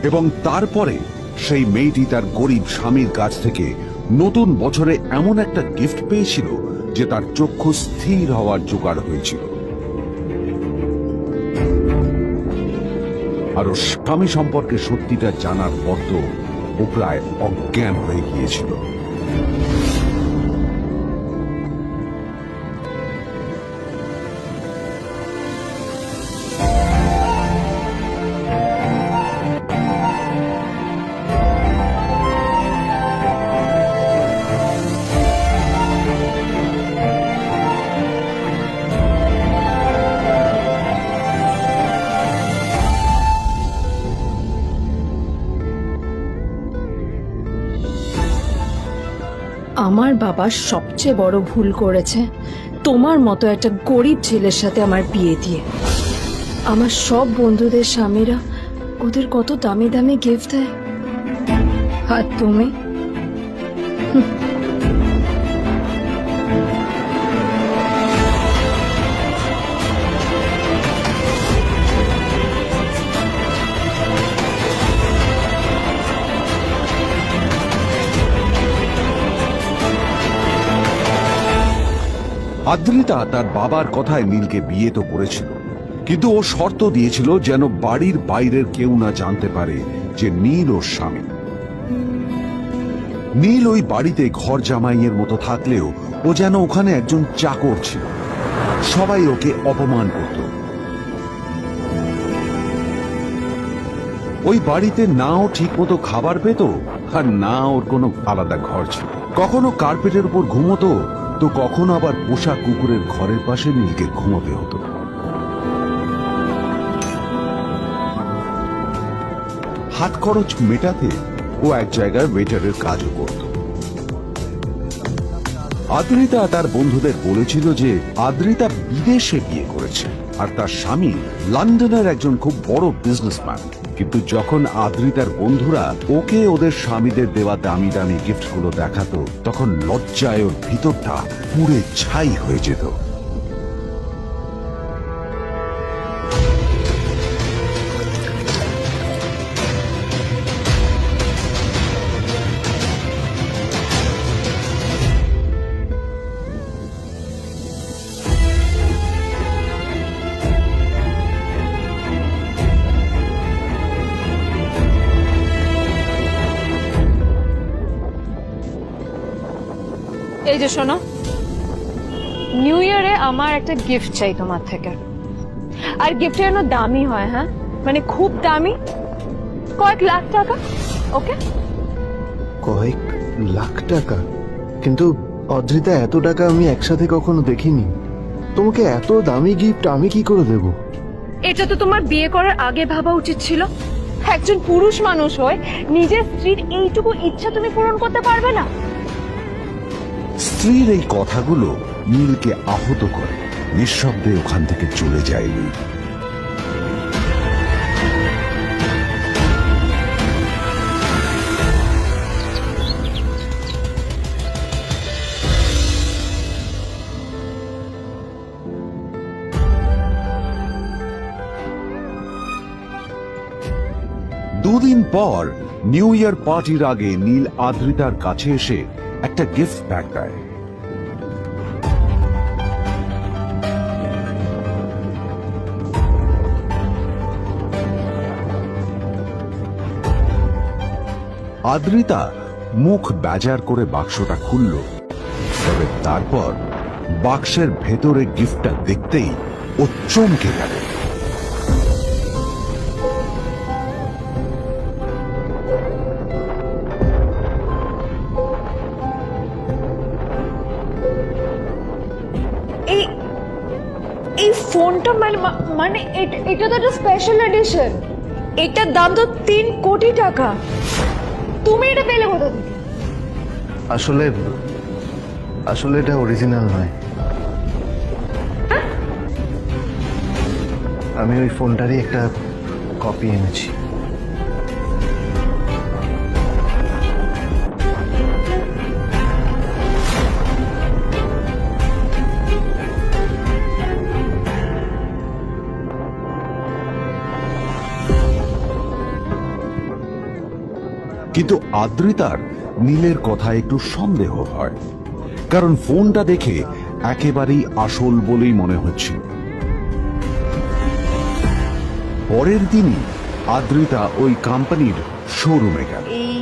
এবং তারপরে সেই মেয়েটি তার গরিব স্বামীর কাছ থেকে নতুন বছরে এমন একটা গিফট পেয়েছিল যে তার চক্ষু স্থির হওয়ার জোগাড় হয়েছিল। আর ওর স্বামী সম্পর্কে সত্যিটা জানার পর তো ও প্রায় অজ্ঞান হয়ে গিয়েছিল। আমার বাবা সবচেয়ে বড় ভুল করেছে তোমার মতো একটা গরিব ছেলের সাথে আমার বিয়ে দিয়ে। আমার সব বন্ধুদের স্বামীরা ওদের কত দামি দামি গিফট দেয়, আর তুমি আদ্রিতা তার বাবার কথায় নীলকে বিয়ে তো করেছিল, কিন্তু ও শর্ত দিয়েছিল যেন বাড়ির বাইরের কেউ না জানতে পারে যে নীল ওর স্বামী। নীল ওই বাড়িতে ঘর জামাইয়ের মতো থাকলেও ও যেন ওখানে একজন চাকর ছিল। সবাই ওকে অপমান করত। ওই বাড়িতে না ও ঠিক মতো খাবার পেত, আর না ওর কোনো আলাদা ঘর ছিল। কখনো কার্পেটের উপর ঘুমোতো, তো কখনো আবার পোষা কুকুরের ঘরের পাশে নীলকে ঘুমোতে হতো। হাত খরচ মেটাতে ও এক জায়গায় ওয়েটারের কাজও করত। আদ্রিতা তার বন্ধুদের বলেছিল যে আদ্রিতা বিদেশে বিয়ে করেছে, আর তার স্বামী লন্ডনের একজন খুব বড় বিজনেসম্যান। কিন্তু যখন আদ্রিতার বন্ধুরা ওকে ওদের স্বামীদের দেওয়া দামি দামি গিফটগুলো দেখাতো, তখন লজ্জায় ওর ভিতরটা পুড়ে ছাই হয়ে যেত। এই যে শোনো, নিউ ইয়ারে আমার একটা গিফট চাই তোমার থেকে। আর গিফট যেন দামি হয়, হ্যাঁ, মানে খুব দামি, কয়েক লাখ টাকা। ওকে? কয়েক লাখ টাকা? কিন্তু অদ্রিতা, এত টাকা আমি একসাথে কখনো দেখিনি। তোমাকে এত দামি গিফট আমি কি করে দেব? এটা তো তোমার বিয়ে করার আগে ভাবা উচিত ছিল। একজন পুরুষ মানুষ হয়ে নিজের স্ত্রীর এইটুকু ইচ্ছা তুমি পূরণ করতে পারবে না? স্ত্রীর এই কথাগুলো নীলকে আহত করে। নিঃশব্দে ওখান থেকে চলে যায় নীল। দুদিন পর নিউ ইয়ার পার্টির আগে নীল আদ্রিতার কাছে এসে একটা গিফট প্যাক দেয়। আদ্রিতা মুখ বেজার করে বাক্সটা খুলল, তবে তারপর বাক্সের ভেতরে গিফটটা দেখতেই ও চমকে গেল। এই ফোনটা মানে এটা তো একটা স্পেশাল এডিশন, এটার দাম তো 3 কোটি টাকা। তুমি এটা পেলে কোথা থেকে? আসলে এটা অরিজিনাল নয়। আমি ওই ফোনটারই একটা কপি এনেছি। কিন্তু আদ্রিতার নীলের কথা একটু সন্দেহ হয়, কারণ ফোনটা দেখে একেবারেই আসল বলেই মনে হচ্ছিল। পরের দিনই আদ্রিতা ওই কোম্পানির শোরুমে গেল। এই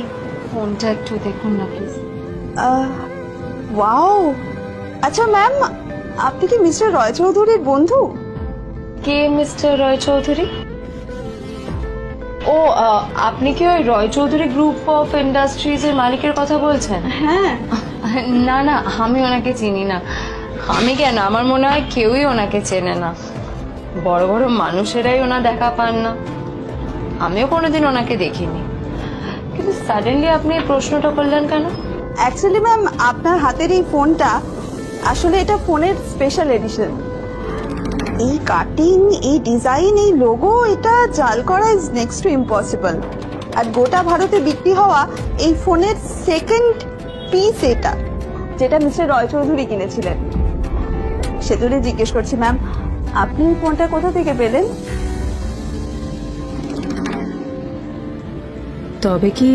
ফোনটা একটু দেখুন না প্লিজ। ওয়াও, আচ্ছা ম্যাম, আপনি কি মিস্টার রয় চৌধুরীর বন্ধু? কে মিস্টার রয় চৌধুরী? ও আপনি কি ওই রয় চৌধুরী গ্রুপ অফ ইন্ডাস্ট্রিজ এর মালিকের কথা বলছেন? হ্যাঁ। না না, আমি ওনাকে চিনি না। আমি কেন, আমার মনে হয় কেউই ওনাকে চেনে না। বড় বড় মানুষেরাই ওনা দেখা পান না। আমিও কোনোদিন ওনাকে দেখিনি, কিন্তু সাডেনলি আপনি এই প্রশ্নটা করলেন কেন? অ্যাকচুয়ালি ম্যাম, আপনার হাতের এই ফোনটা আসলে এটা ফোনের স্পেশাল এডিশন। এই কাটিং, এই ডিজাইন, এই লোগো, এটা জাল করা ইজ নেক্সট টু ইম্পসিবল। আর গোটা ভারতে বিক্রি হওয়া এই ফোনের সেকেন্ড পিস এটা, যেটা মিস্টার রয় চৌধুরী কিনেছিলেন। সেতুরে জিজ্ঞেস করছি ম্যাম, আপনি এই ফোনটা কোথা থেকে পেলেন? তবে কি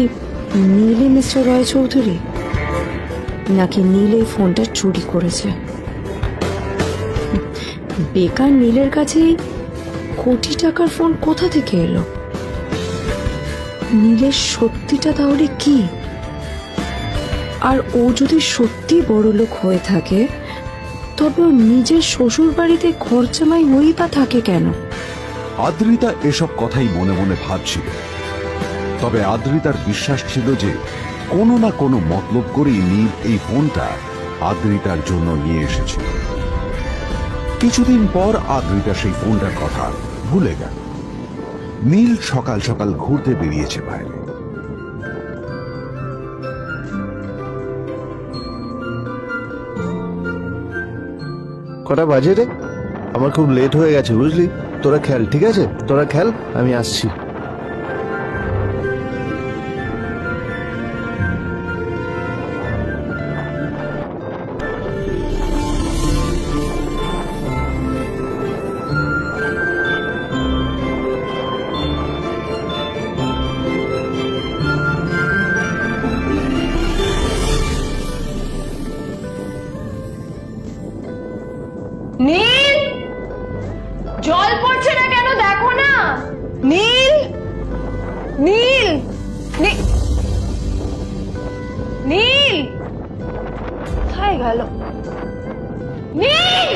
নীলই মিস্টার রয় চৌধুরী, নাকি নীল এই ফোনটা চুরি করেছে? বেকার নীলের কাছে কোটি টাকার ফোন কোথা থেকে এলো? নীলের সত্যিটা তাহলে কি? আর ও যদি সত্যি বড় লোক হয়ে থাকে, তবে ও নিজের শ্বশুর বাড়িতে খরচামাই হই বা থাকে কেন? আদ্রিতা এসব কথাই মনে মনে ভাবছিল। তবে আদ্রিতার বিশ্বাস ছিল যে কোনো না কোনো মতলব করেই নীল এই ফোনটা আদ্রিতার জন্য নিয়ে এসেছিল। কিছুদিন পর আদ্রিতা সেই ফোনটার কথা ভুলে গেল। নীল সকাল সকাল ঘুরতে বেরিয়েছে বাইরে। কটা বাজে রে? আমার খুব লেট হয়ে গেছে বুঝলি। তোরা খেল, ঠিক আছে? তোরা খেল, আমি আসছি। নীল, জল পড়ছে না কেন দেখো না। নীল, নীল, নীল কোথায় গেল? নীল,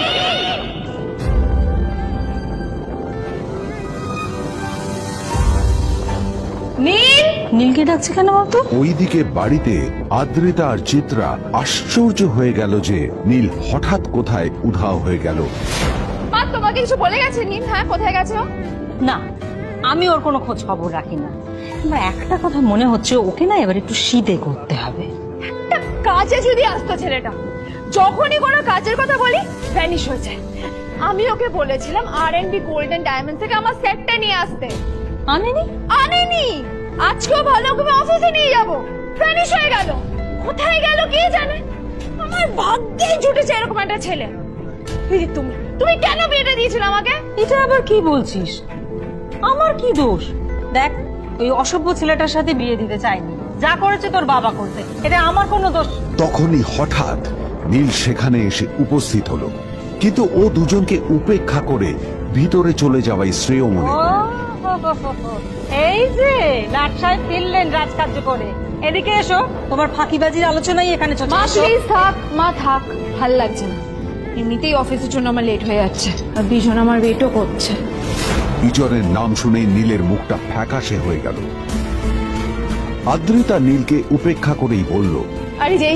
নীল, নীলকে ডাকছে কেন বলতো? ওইদিকে বাড়িতে আদ্রিতা আর চিত্রা আশ্চর্য হয়ে গেল যে নীল হঠাৎ কোথায় উধাও হয়ে গেল। মা তোমাকে কিছু বলে গেছে নীল? হ্যাঁ, কোথায় গেছে ও? না, আমি ওর কোনো খোঁজ খবর রাখি না। আমার একটা কথা মনে হচ্ছে, ওকে না এবার একটু শীতে করতে হবে। একটা কাজে যদি আসতো ছেলেটা, যখনই কোনো কাজের কথা বলি ভ্যানিশ হয়ে যায়। আমি ওকে বলেছিলাম R&D গোল্ডেন ডায়মন্ড থেকে আমার সেটটা নিয়ে আসতে, আনেনি। আজকেও ভালো করে অফিসে নিয়ে যাব, ভ্যানিশ হয়ে গেল। কোথায় গেল কে জানে। আমার ভাগ্যেই জুটেছে এরকম একটা ছেলে। দিদি, তুমি কেন বিয়েটা দিয়েছিলে আমাকে? এটা আবার কি বলছিস? আমার কি দোষ? দেখ, ওই অসভ্য ছেলেটার সাথে বিয়ে দিতে চাইনি। যা করেছে তোর বাবা করতে, এটা আমার কোনো দোষ। তখনই হঠাৎ নীল সেখানে এসে উপস্থিত হলো, কিন্তু ও দুজনকে উপেক্ষা করে ভিতরে চলে যাওয়াই শ্রেয় মনে করল। এই যে লাট সাহেব ফিরলেন রাজকার্য করে। এদিকে এসো, তোমার ফাঁকিবাজির আলোচনাই এখানে চলছে। মা প্লিজ থাক, মা থাক, ভাল লাগছে না। এমনিতেই অফিসের জন্য আমার লেট হয়ে যাচ্ছে আর বিজন আমার ওয়েটও করছে। বিজনের নাম শুনে নীলের মুখটা ফ্যাকাশে হয়ে গেল। আদ্রিতা নীলকে উপেক্ষা করেই বলল, আরে যে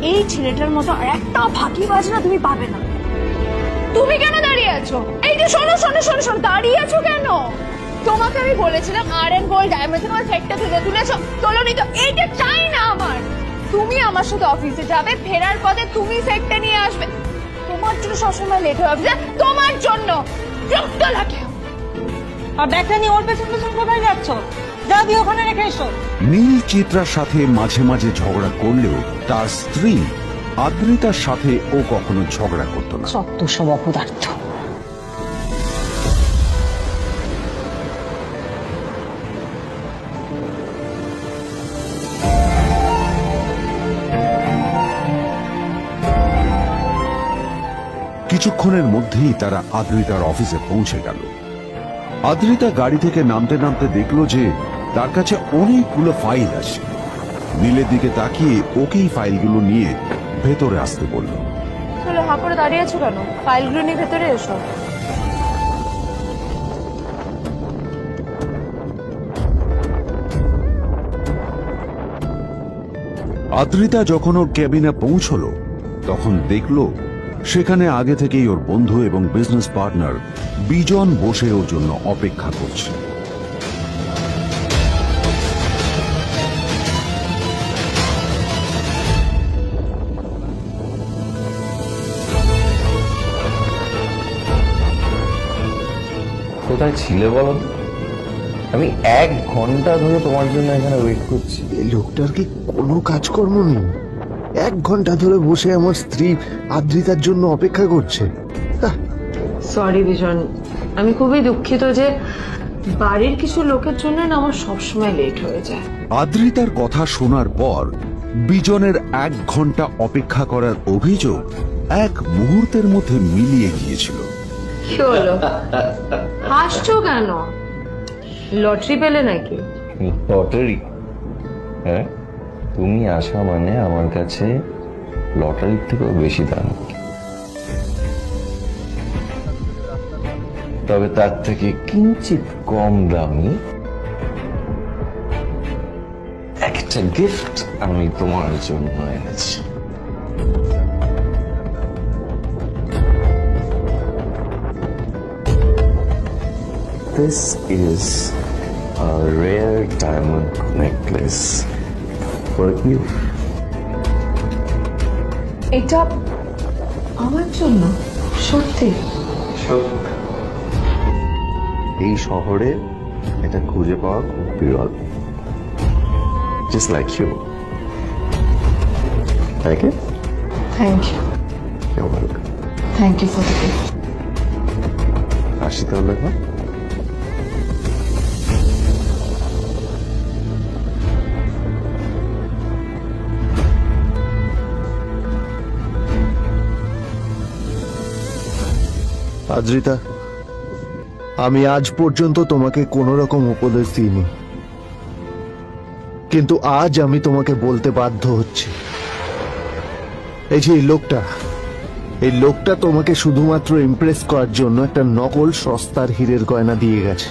এই ছেলেটার মতো আর একটা ফাঁকিবাজ না তুমি পাবে না। তুমি কেন দাঁড়িয়ে আছো? এই যে শোনো শোনো শোনো শোনো, দাঁড়িয়ে আছো কেন? তোমাকে আমি বলেছিলাম আর&গোল্ড ডায়মন্ড তোমার সেটটা তুলেছো, তোলোনি তো। এইটা চাই না আমার। তুমি আমার সাথে অফিসে যাবে, ফেরার পথে তুমি সেটটা নিয়ে আসবে। তোমার জন্য সবসময় লেট হয়ে যাবে, তোমার জন্য বিরক্ত লাগে। আর ব্যাগটা নিয়ে ওর পেছন পেছন কোথায় যাচ্ছ? যা দিয়ে ওখানে রেখে এসো। নীল চিত্রার সাথে মাঝে মাঝে ঝগড়া করলেও তার স্ত্রী আদ্রিতার সাথে ও কখনো ঝগড়া করত না। সত্য সব অপদার্থ। কিছুক্ষণের মধ্যেই তারা আদ্রিতার অফিসে পৌঁছে গেল। আদ্রিতা গাড়ি থেকে নামতে নামতে দেখলো যে তার কাছে অনেকগুলো ফাইল আছে। নীলের দিকে তাকিয়ে ওকেই ফাইলগুলো নিয়ে ভেতরে আসতে বলল। চলো, হা করে দাঁড়িয়ে আছো কেন? ফাইলগুলো নিয়ে ভেতরে এসো। আদ্রিতা যখন ওর কেবিনে পৌঁছলো তখন দেখলো সেখানে আগে থেকেই ওর বন্ধু এবং বিজনেস পার্টনার বিজন বসে ওর জন্য অপেক্ষা করছে। কোথায় ছিলে বলো? আমি 1 ঘন্টা ধরে তোমার জন্য এখানে ওয়েট করছি। এই লোকটার কি কোনো কাজকর্ম নেই? 1 ঘন্টা ধরে বসে আমার স্ত্রী আদ্রিতার জন্য অপেক্ষা করছে। সরি বিজন, আমি খুবই দুঃখিত যে বাড়ির কিছু লোকের জন্য না আমার সবসময় লেট হয়ে যায়। আদ্রিতার কথা শোনার পর বিজনের 1 ঘন্টা অপেক্ষা করার অভিযোগ 1 মুহূর্তের মধ্যে মিলিয়ে গিয়েছিল। কি হলো? হাসছো কেন? লটারি পেলে নাকি? লটারি? হ্যাঁ, তুমি আসা মানে আমার কাছে লটারির থেকেও বেশি দাম। তবে তার থেকে কিঞ্চিত কম দামি একটা গিফট আমি তোমার জন্য এনেছি। This is a rare diamond necklace for you. এটা আমার জন্য? সত্যি? এই শহরে এটা খুঁজে পাওয়া খুব বিরল। Just like you. Like it? Thank you. You're welcome. Thank you for the gift. আসি তাহলে এখন। আদ্রিতা, আমি আজ পর্যন্ত তোমাকে কোনো রকম উপদেশ দিইনি, কিন্তু আজ আমি তোমাকে বলতে বাধ্য হচ্ছি। এই যে এই লোকটা তোমাকে শুধুমাত্র ইমপ্রেস করার জন্য একটা নকল সস্তার হীরের গয়না দিয়ে গেছে।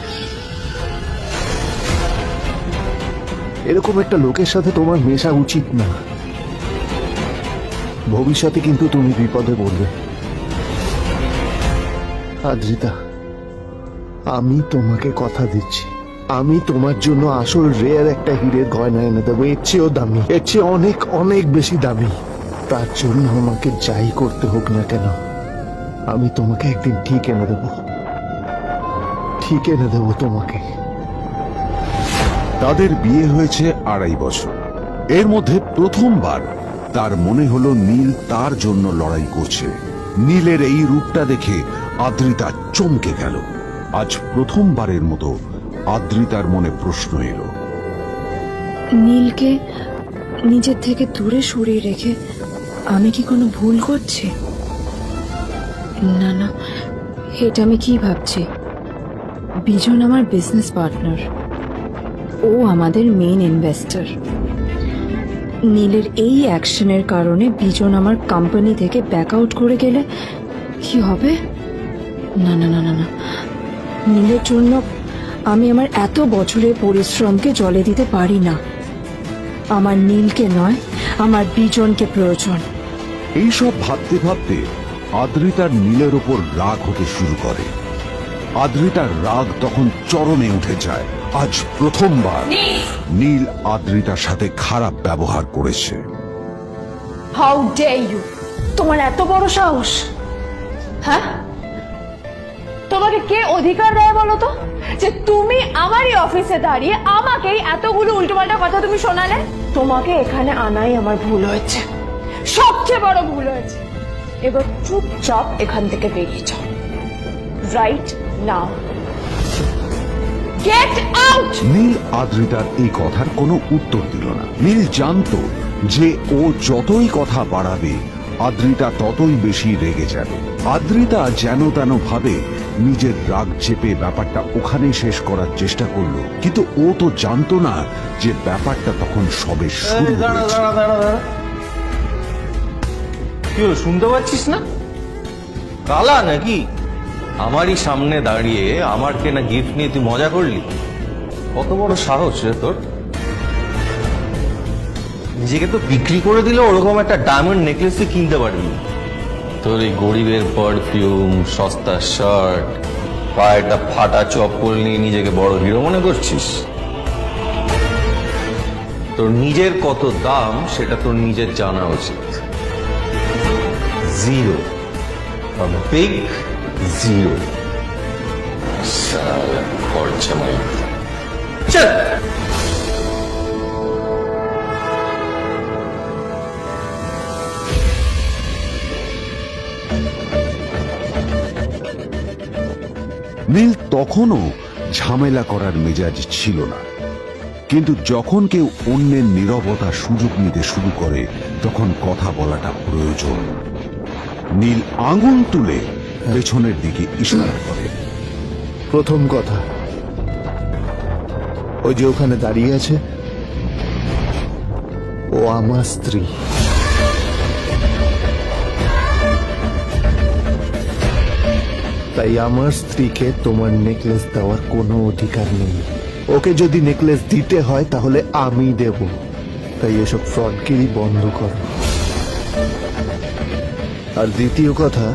এরকম একটা লোকের সাথে তোমার মেশা উচিত না। ভবিষ্যতে কিন্তু তুমি বিপদে পড়বে। আদ্রিতা, আমি তোমাকে কথা দিচ্ছি, আমি তোমার জন্য আসল রেয়ার একটা হীরের গয়না এনে দেবো, এর চেয়েও দামি, এর চেয়ে অনেক অনেক বেশি দামি। তার জন্য আমাকে যাই করতে হোক না কেন, আমি তোমাকে একদিন ঠিক এনে দেবো, ঠিক এনে দেবো তোমাকে। তাদের বিয়ে হয়েছে 2.5 বছর। এর মধ্যে প্রথমবার তার মনে হলো নীল তার জন্য লড়াই করছে। নীলের এই রূপটা দেখে আদ্রিতা চমকে গেল। আজ প্রথমবারের মতো আদ্রিতার মনে প্রশ্ন এলো, নীলকে নিজের থেকে দূরে সরিয়ে রেখে আমি কি কোনো ভুল করছি? না না, এটা আমি কি ভাবছি? বিজন আমার বিজনেস পার্টনার, ও আমাদের মেইন ইনভেস্টর। নীলের এই অ্যাকশনের কারণে বিজন আমার কোম্পানি থেকে ব্যাক আউট করে গেলে কি হবে? না না না না না, নীলের জন্য আমি আমার এত বছরের পরিশ্রমকে জলে দিতে পারি না। আমার নীলকে নয়, আমার বিজনকে প্রয়োজন। এইসব ভাবতে ভাবতে আদ্রিতার নীলের ওপর রাগ হতে শুরু করে। আদ্রিতার রাগ তখন চরমে উঠে যায়। আজ প্রথমবার নীল আদ্রিতার সাথে খারাপ ব্যবহার করেছে। How dare you! তোমার এত বড় সাহস! হ্যাঁ, তোমাকে কে অধিকার দেয় বলো তো যে তুমি আমারই অফিসে দাঁড়িয়ে আমাকেই এতগুলো উল্টোপাল্টা কথা তুমি শোনালে? তোমাকে এখানে আনাই আমার ভুল হয়েছে, সবচেয়ে বড় ভুল হয়েছে। এবার চুপচাপ এখান থেকে বেরিয়ে যাও, right now. Get out! Neel আদ্রিতার এই কথার কোনো উত্তর দিল না। নীল জানতো যে ও যতই কথা বাড়াবে আদ্রিতা ততই বেশি রেগে যাবে। আদ্রিতা যেন তেন ভাবে নিজের রাগ চেপে ব্যাপারটা ওখানে শেষ করার চেষ্টা করলো, কিন্তু ও তো জানতো না যে ব্যাপারটা তখন সবে শুরু হয়েছে। কি হলো, শুনতে পাচ্ছিস না? কালা নাকি? আমারই সামনে দাঁড়িয়ে আমার কেনা গিফট নিয়ে তুই মজা করলি? কত বড় সাহস রে তোর! নিজেকে তো বিক্রি করে দিলে ওরকম একটা ডায়মন্ড নেকলেস তুই কিনতে পারবি। তোর এই গরিবের পারফিউম, সস্তা শার্ট, পায়ে একটা ফাটা চপ্পল নিয়ে নিজেকে বড় হিরো মনে করছিস? তোর নিজের কত দাম সেটা তোর নিজের জানা উচিত। Zero, big zero. সালা খরচা মাই। চল। নীল তখনও ঝামেলা করার মেজাজ ছিল না, কিন্তু যখন কেউ অন্যের নীরবতা সুযোগ নিতে শুরু করে তখন কথা বলাটা প্রয়োজন। নীল আঙুল তুলে পেছনের দিকে ইশারা করে। প্রথম কথা, ওই যে ওখানে দাঁড়িয়ে আছে, ও আমার স্ত্রী। তাই আমার স্ত্রীকে তোমার নেকলেস দেওয়ার কোনো অধিকার নেই। ওকে যদি নেকলেস দিতে হয় তাহলে আমি দেব। তাই এসব ফ্রডগিরি বন্ধ করো। আর দ্বিতীয় কথা,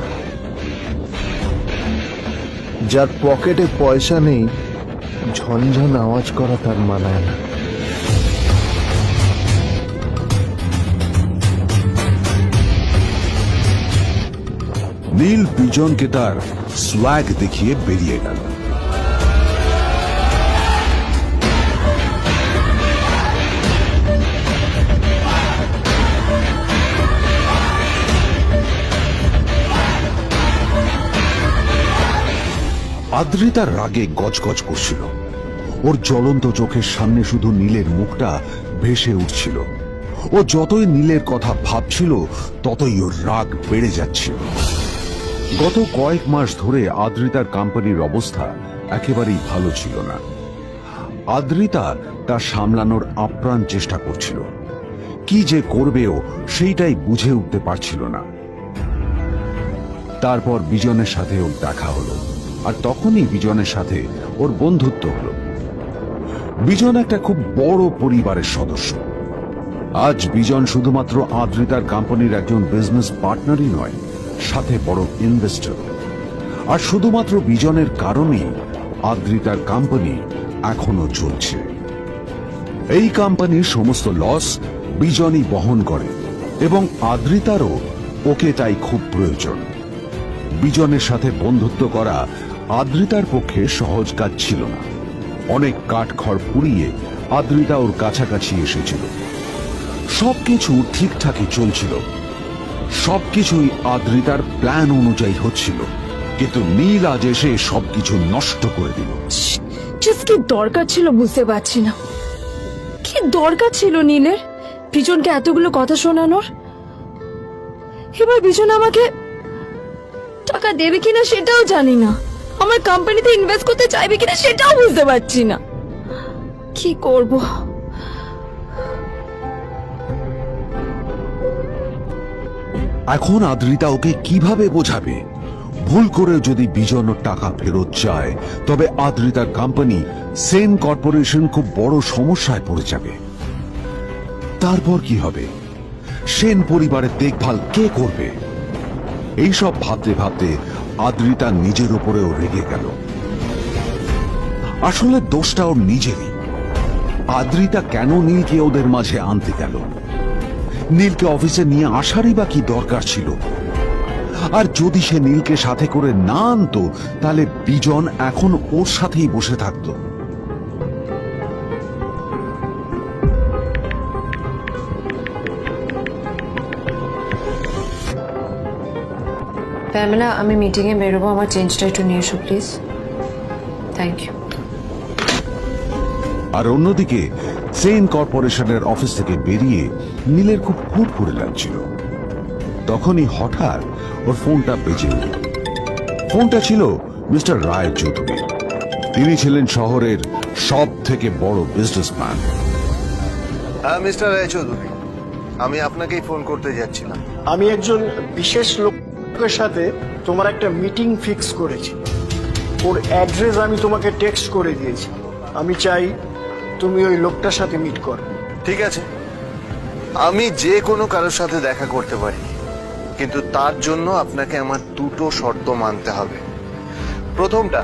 যার পকেটে পয়সা নেই ঝনঝন আওয়াজ করা তার মানায় না। নীল বিজনকে তার সোয়াগ দেখিয়ে বেরিয়ে গেল। আদ্রিতার রাগে গজগজ করছিল। ওর জ্বলন্ত চোখের সামনে শুধু নীলের মুখটা ভেসে উঠছিল। ও যতই নীলের কথা ভাবছিল ততই ওর রাগ বেড়ে যাচ্ছিল। গত কয়েক মাস ধরে আদ্রিতার কোম্পানির অবস্থা একেবারেই ভালো ছিল না। আদ্রিতা তা সামলানোর আপ্রাণ চেষ্টা করছিল। কি যে করবেও সেইটাই বুঝে উঠতে পারছিল না। তারপর বিজনের সাথে ওর দেখা হলো, আর তখনই বিজনের সাথে ওর বন্ধুত্ব হলো। বিজন একটা খুব বড় পরিবারের সদস্য। আজ বিজন শুধুমাত্র আদ্রিতার কোম্পানির একজন বিজনেস পার্টনারই নয়, সাথে বড় ইনভেস্টর। আর শুধুমাত্র বিজনের কারণেই আদ্রিতার কোম্পানি এখনো চলছে। এই কোম্পানির সমস্ত লস বিজনই বহন করে এবং আদ্রিতারও ওকে তাই খুব প্রয়োজন। বিজনের সাথে বন্ধুত্ব করা আদ্রিতার পক্ষে সহজ কাজ ছিল না। অনেক কাঠখড় পুড়িয়ে আদ্রিতা ওর কাছাকাছি এসেছিল। সবকিছু ঠিকঠাকই চলছিল, সবকিছুই আদ্রিতার প্ল্যান অনুযায়ী হচ্ছিল, কিন্তু নীল আজ এসে সবকিছু নষ্ট করে দিল। কি দরকার ছিল বুঝতে পারছি না। কি দরকার ছিল নীলের বিজনকে এতগুলো কথা শোনানোর? এবার বিজন আমাকে টাকা দেবে কিনা সেটাও জানি না। আমার কোম্পানিতে ইনভেস্ট করতে চাইবে কিনা সেটাও বুঝতে পারছি না। কি করব? এখন আদ্রিতা ওকে কিভাবে বোঝাবে? ভুল করে যদি বিজন ওর টাকা ফেরত চায় তবে আদ্রিতার কোম্পানি সেন কর্পোরেশন খুব বড় সমস্যায় পড়ে যাবে। তারপর কি হবে? সেন পরিবারের দেখভাল কে করবে? এইসব ভাবতে ভাবতে আদ্রিতা নিজের উপরেও রেগে গেল। আসলে দোষটা ওর নিজেরই। আদ্রিতা কেন নীলকে ওদের মাঝে আনতে গেল? নীলকে অফিসে নিয়ে আসারই বা কি দরকার ছিল? আর যদি সে নীলকে সাথে করে না আনতো তাহলে বিজন এখন ওর সাথেই বসে থাকতো। প্যামেলা, আমি মিটিংয়ে বেরোবো, আমার চেঞ্জটা একটু নিয়ে এসো প্লিজ। Thank you. আর অন্যদিকে সেন কর্পোরেশনের অফিস থেকে বেরিয়ে নীলের খুব ফুরফুরে লাগছিল। তখনই হঠাৎ ওর ফোনটা বেজে উঠল। ফোনটা ছিল মিস্টার রায় চৌধুরী। তিনি ছিলেন শহরের সব থেকে বড় বিজনেসম্যান। হ্যাঁ মিস্টার রায়চৌধুরী, আমি আপনাকেই ফোন করতে যাচ্ছিলাম। আমি একজন বিশেষ লোকের সাথে তোমার একটা মিটিং ফিক্স করেছি। ওর অ্যাড্রেস আমি তোমাকে টেক্সট করে দিয়েছি। আমি চাই তুমি ওই লোকটার সাথে মিট করো। ঠিক আছে, আমি যে কোনো কারোর সাথে দেখা করতে পারি, কিন্তু তার জন্য আপনাকে আমার দুটো শর্ত মানতে হবে। প্রথমটা,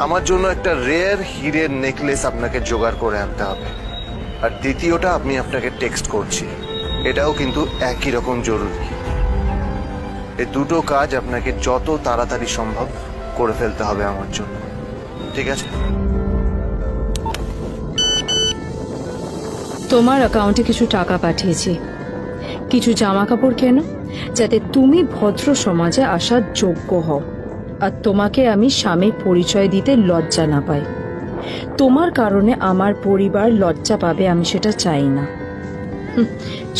আমার জন্য একটা রেয়ার হীরের নেকলেস আপনাকে জোগাড় করে আনতে হবে। আর দ্বিতীয়টা, আমি আপনাকে টেক্সট করছি, এটাও কিন্তু একই রকম জরুরি। এই দুটো কাজ আপনাকে যত তাড়াতাড়ি সম্ভব করে ফেলতে হবে আমার জন্য, ঠিক আছে? তোমার অ্যাকাউন্টে কিছু টাকা পাঠিয়েছি। কিছু জামা কাপড় কেনো, যাতে তুমি ভদ্র সমাজে আসার যোগ্য হও আর তোমাকে আমি স্বামীর পরিচয় দিতে লজ্জা না পাই। তোমার কারণে আমার পরিবার লজ্জা পাবে, আমি সেটা চাই না।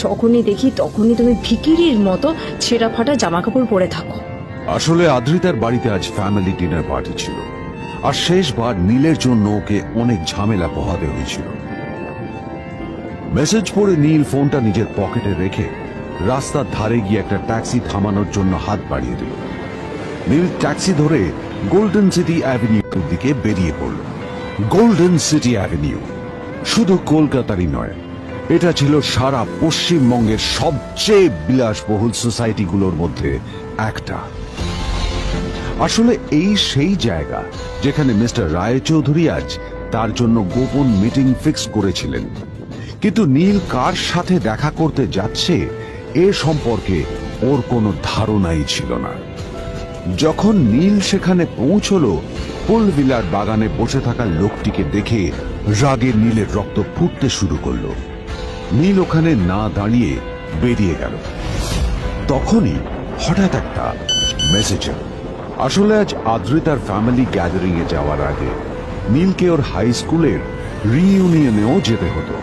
যখনই দেখি তখনই তুমি ভিখিরির মতো ছেঁড়া ফাটা জামা কাপড় পরে থাকো। আসলে আদ্রিতার বাড়িতে আজ ফ্যামিলি ডিনার পার্টি ছিল, আর শেষবার নীলের জন্য ওকে অনেক ঝামেলা পোহাতে হয়েছিল। মেসেজ পড়ে নীল ফোনটা নিজের পকেটে রেখে রাস্তার ধারে গিয়ে একটা ট্যাক্সি থামানোর জন্য হাত বাড়িয়ে দিল। নীল ট্যাক্সি ধরে গোল্ডেন সিটি অ্যাভিনিউর দিকে বেরিয়ে পড়ল। গোল্ডেন সিটি অ্যাভিনিউ শুধু কলকাতারই নয়, এটা ছিল সারা পশ্চিমবঙ্গের সবচেয়ে বিলাসবহুল সোসাইটিগুলোর মধ্যে একটা। আসলে এই সেই জায়গা যেখানে মিস্টার রায়চৌধুরী আজ তার জন্য গোপন মিটিং ফিক্স করেছিলেন। কিন্তু নীল কার সাথে দেখা করতে যাচ্ছে এ সম্পর্কে ওর কোনো ধারণাই ছিল না। যখন নীল সেখানে পৌঁছলো, ফুলভিলার বাগানে বসে থাকা লোকটিকে দেখে রাগে নীলের রক্ত ফুটতে শুরু করলো। নীল ওখানে না দাঁড়িয়ে বেরিয়ে গেল। তখনই হঠাৎ একটা মেসেজ এলো। আসলে আজ আদ্রিতার ফ্যামিলি গ্যাদারিং এ যাওয়ার আগে নীলকে ওর হাই স্কুলের রিইউনিয়নেও যেতে হতো।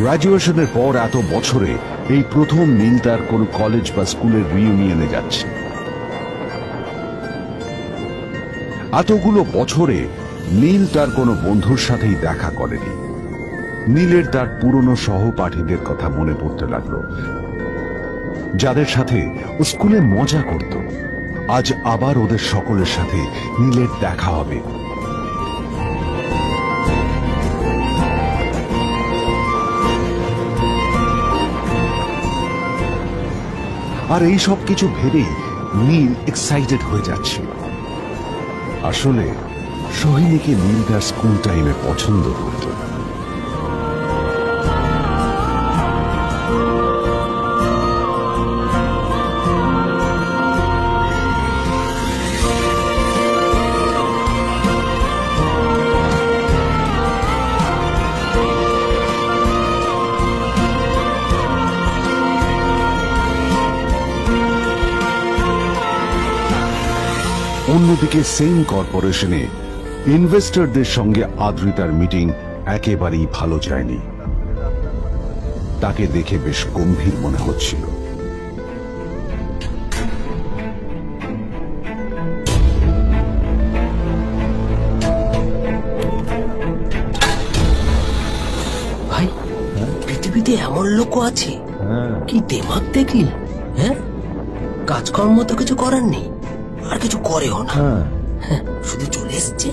গ্রাজুয়েশনের পর এত বছরে এই প্রথম নীল তার কোন কলেজ বা স্কুলের রিইউনিয়নে যাচ্ছে। এতগুলো বছরে নীল তার কোনো বন্ধুর সাথেই দেখা করেনি। নীলের তার পুরনো সহপাঠীদের কথা মনে পড়তে লাগলো, যাদের সাথে ও স্কুলে মজা করত। আজ আবার ওদের সকলের সাথে নীলের দেখা হবে। আর এই সব কিছু ভেবেই নীল এক্সাইটেড হয়ে যাচ্ছিল। আসলে সোহিনীকে নীল তার স্কুল টাইমে পছন্দ করত। অন্যদিকে সেন কর্পোরেশনে ইনভেস্টরদের সঙ্গে আদ্রিতার মিটিং একেবারেই ভালো যায়নি। তাকে দেখে বেশ গম্ভীর মনে হচ্ছিল। ভাই, পৃথিবীতে এমন লোকও আছে কি দেমাগ দেখলি? হ্যাঁ, কাজকর্ম তো কিছু করার নেই, আর কিছু করেও না। হ্যাঁ, শুধু চলে এসছে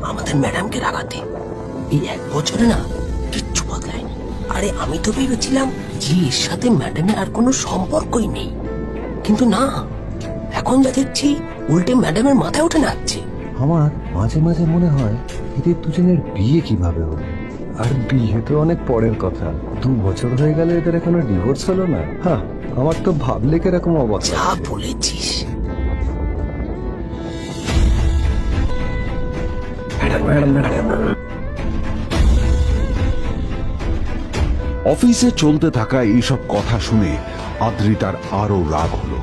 আমাদের ম্যাডামকে রাগাতে। এই 1 বছরে না কিচ্ছু বদলায়নি। আরে আমি তো ভেবেছিলাম যে এর সাথে ম্যাডামের আর কোনো সম্পর্কই নেই, কিন্তু না, এখন যা দেখছি উল্টে ম্যাডামের মাথায় উঠে নাচছে। আমার মাঝে মাঝে মনে হয় এদের দুজনের বিয়ে কিভাবে হলো। আর বিয়ে তো অনেক পরের কথা, 2 বছর হয়ে গেলে এদের এখনো ডিভোর্স হলো না। হ্যাঁ, আমার তো ভাবলে কিরকম অবাক যা লাগে। বলেছিস। অফিসে চলতে থাকা এইসব কথা শুনে আদ্রিতার আরো রাগ হলো।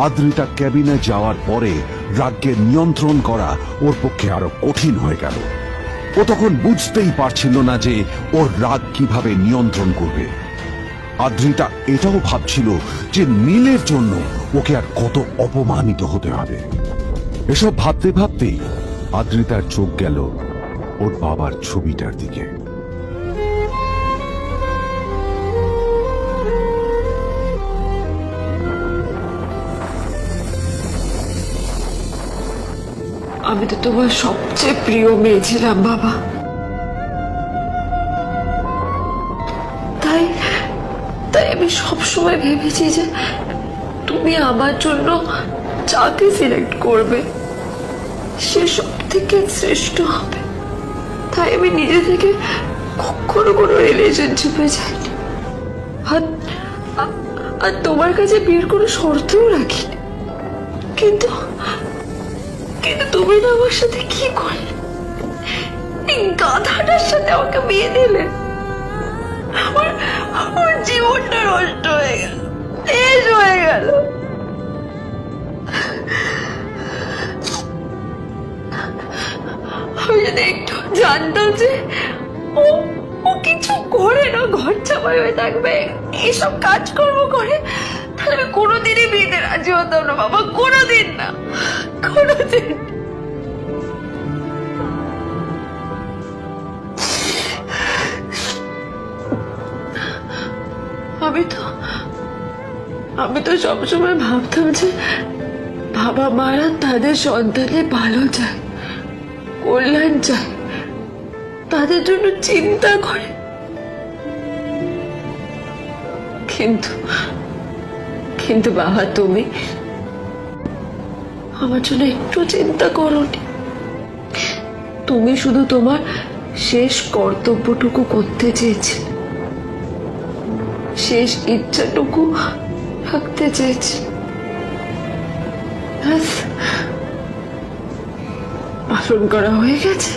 আদ্রিতা ক্যাবিনে যাওয়ার পরে রাগকে নিয়ন্ত্রণ করা ওর পক্ষে আরো কঠিন হয়ে গেল। ও তখন বুঝতেই পারছিল না যে ওর রাগ কিভাবে নিয়ন্ত্রণ করবে। আদ্রিতা এটাও ভাবছিল যে নীলের জন্য ওকে আর কত অপমানিত হতে হবে। এসব ভাবতে ভাবতেই আদ্রিতার চোখ গেল ওর বাবার ছবিটার দিকে। আমি তো তোমার সবচেয়ে প্রিয় মেয়ে ছিলাম বাবা। তাই তাই আমি সবসময় ভেবেছি যে তুমি আমার জন্য যাকে সিলেক্ট করবে সে সব থেকে শ্রেষ্ঠ হবে। তাই আমি নিজে থেকে কখনো কোনো রিলেশনশিপে যাইনি, আর তোমার কাছে বিয়ের কোনো শর্তও রাখিনি। কিন্তু কিন্তু তুমি না আমার সাথে কি করলে? এই গাধাটার সাথে আমাকে বিয়ে দিলে। আমার জীবনটা নষ্ট হয়ে গেল, শেষ হয়ে গেল। আমি যদি একটু জানতাম যে ও কিছু করে না, ঘর চাপাই হয়ে থাকবে, এইসব কাজকর্ম করে, তাহলে আমি কোনোদিনই বিয়েতে রাজি হতাম না বাবা, কোনোদিন না, কোনোদিন। আমি তো সবসময় ভাবতাম যে বাবা মারা তাদের সন্তানের ভালো চায়, কল্যাণ চায়, তাদের জন্য চিন্তা করে। কিন্তু বাবা, তুমি আমার জন্য একটু চিন্তা করোনি। তুমি শুধু তোমার শেষ কর্তব্যটুকু করতে চেয়েছিলে, শেষ ইচ্ছাটুকু রাখতে চেয়েছিলে। পালন করা হয়ে গেছে,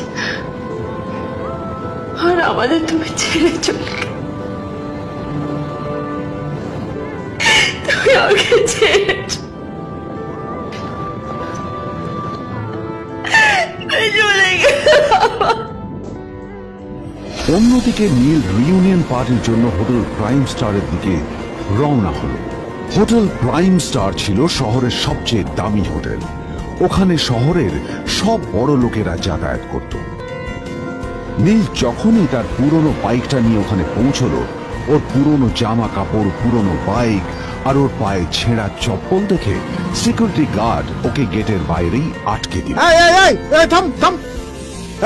আর আমাদের তুমি ছেড়ে চলে গেলে। তুমি আমাকে ছেড়ে চলে গেলে। অন্যদিকে নীল রিউনিয়ন পার্টির জন্য হোটেল প্রাইম স্টারের দিকে রওনা হলো। হোটেল প্রাইম স্টার ছিল শহরের সবচেয়ে দামি হোটেল। ওখানে শহরের সব বড় লোকেরা যাতায়াত করত। নীল যখনই তার পুরনো বাইকটা নিয়ে ওখানে পৌঁছলো, ওর পুরনো জামা কাপড়, পুরনো বাইক আর ওর পায়ে ছেঁড়া চপ্পল দেখে সিকিউরিটি গার্ড ওকে গেটের বাইরেই আটকে দিল। এই থাম থাম,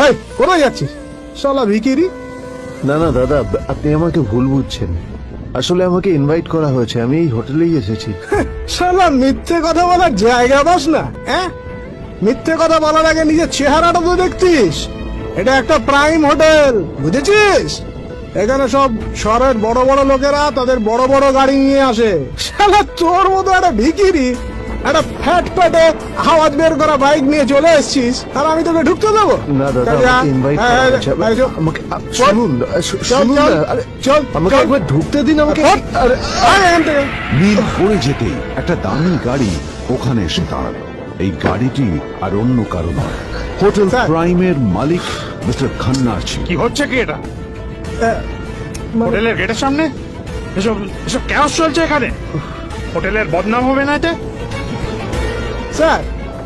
এই কোথায় যাচ্ছিস শালা ভিখিরি? না না দাদা, আপনি আমাকে ভুল বুঝছেন। আসলে আমাকে ইনভাইট করা হয়েছে, আমি এই হোটেলেই এসেছি। শালা মিথ্যে কথা বলার জায়গা বাস না, হ্যাঁ? মিথ্যে কথা বলার আগে নিজের চেহারাটা তো দেখতিস। এটা একটা প্রাইম হোটেল, বুঝেছিস? এখানে সব শহরের বড় বড় লোকেরা তাদের বড় বড় গাড়ি নিয়ে আসে। শালা তোর মতো একটা ভিখিরি একটা ফ্যাট প্যাটে আওয়াজ বের করা বাইক নিয়ে চলে এসেছিস, আর আমি তোকে ঢুকতে দেবো না দাদা, আমাকে ইনভাইট করা হয়েছে। আমাকে শুনুন, শুনুন না, আরে চল, আমাকে একবার ঢুকতে দিন আমাকে। নীল পড়ে যেতেই একটা দামি গাড়ি ওখানে এসে দাঁড়ালো। এই গাড়িটি আর অন্য কারো নয়, হোটেল প্রাইমের মালিক মিস্টার খান্নার ছিল। কি হচ্ছে কি এটা? হোটেলের গেটের সামনে এসব এসব ক্যাশ চলছে এখানে? হোটেলের বদনাম হবে না এতে? স্যার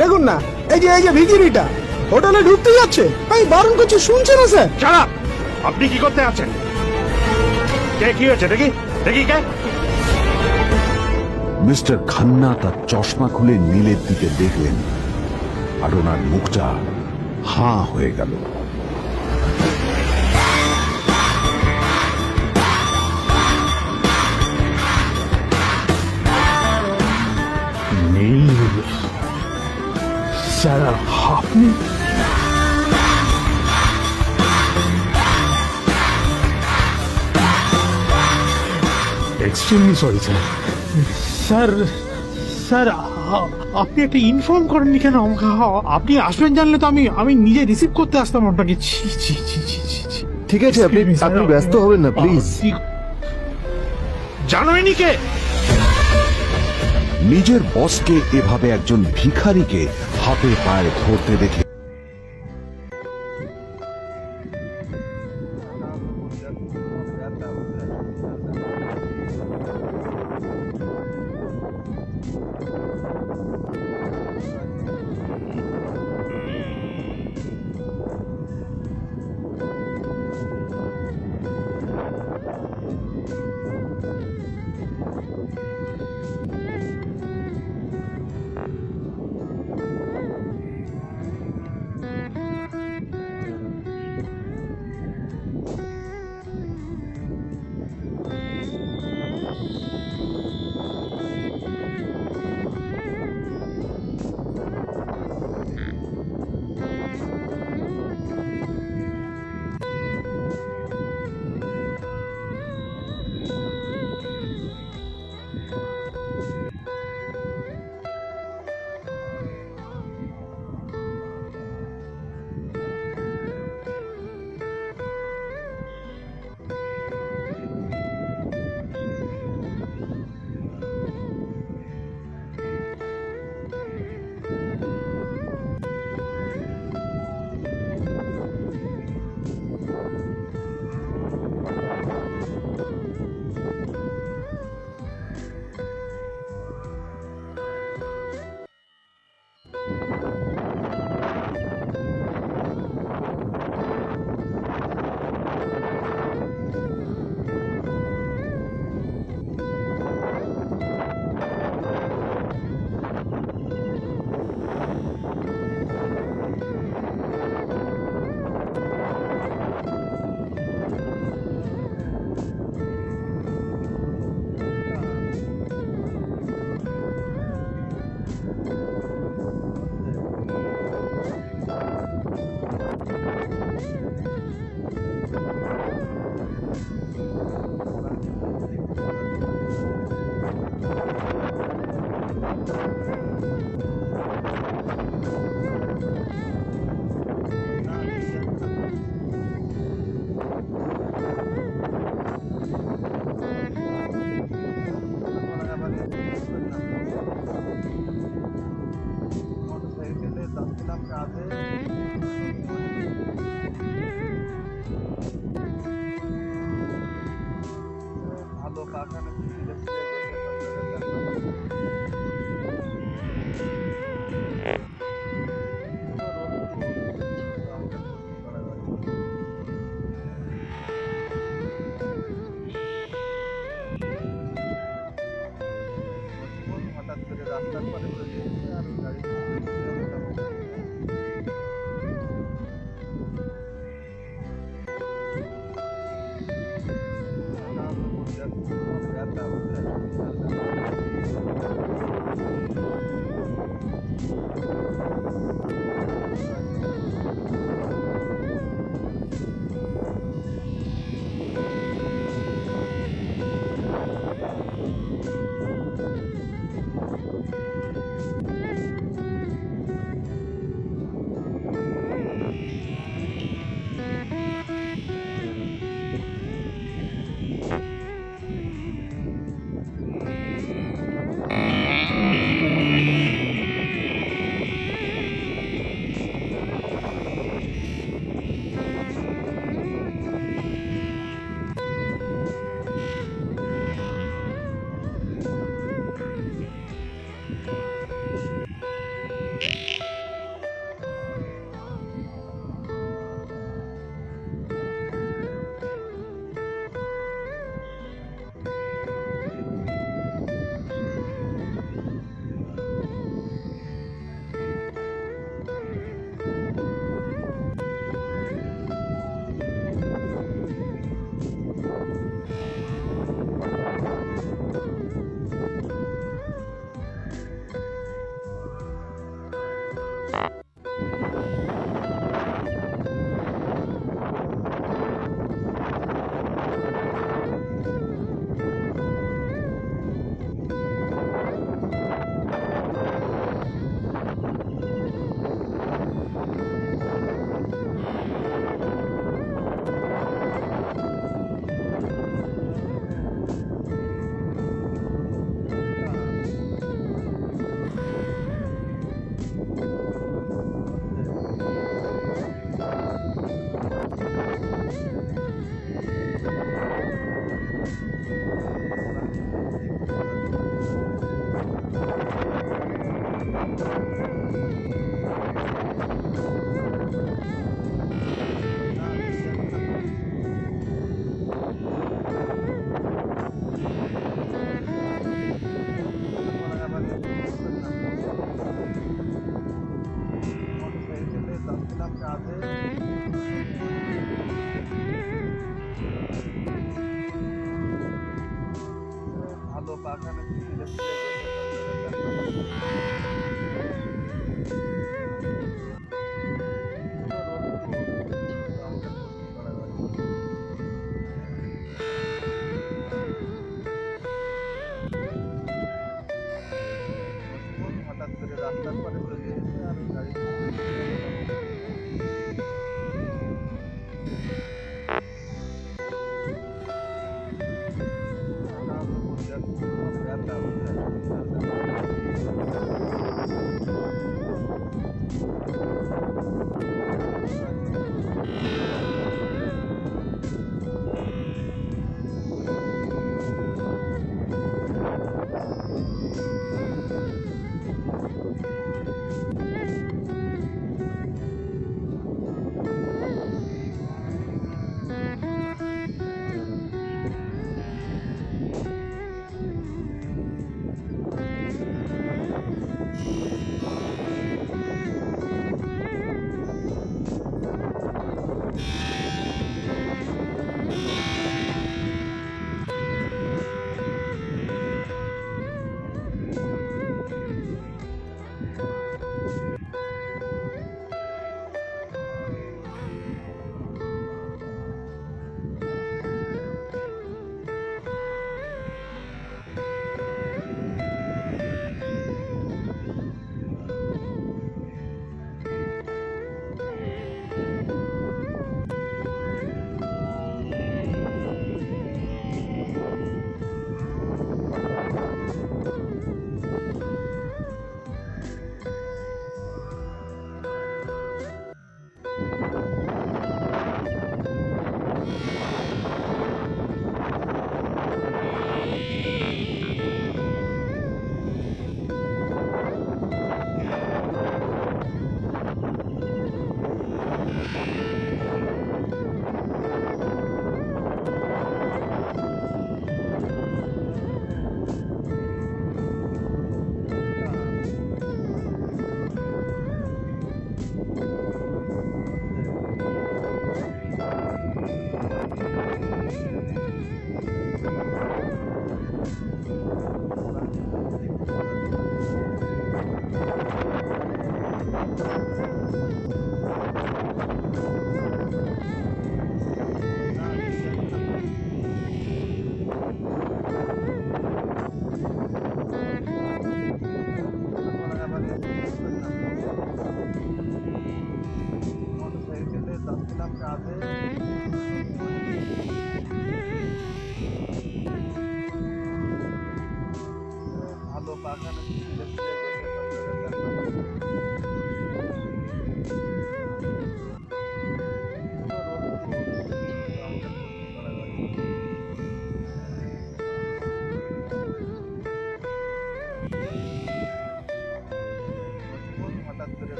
দেখুন না, এই যে ভিখিরিটা হোটেলে ঢুকতে যাচ্ছে, আমি বারণ করছি, শুনছে না স্যার? ছাড়া, আপনি কি করতে আছেন? কে কি হয়েছে দেখি? দেখি কে? মিস্টার খান্না তার চশমা খুলে নীলের দিকে দেখলেন আর ওনার মুখটা হাঁ হয়ে গেল। নীল স্যার, আপনি extremely sorry sir. Sir sir আপনি একটা ইনফর্ম করেননি কেন আমাকে? আপনি আসবেন জানলে তো আমি নিজে রিসিভ করতে আসতাম আপনাকে। ছি ছি ছি ছি ছি ছি। ঠিক আছে, আপনি আপনি ব্যস্ত হবেন না প্লিজ। জানোইনি কে? নিজের বসকে এভাবে একজন ভিখারিকে হাতে পায়ে ধরতে দেখে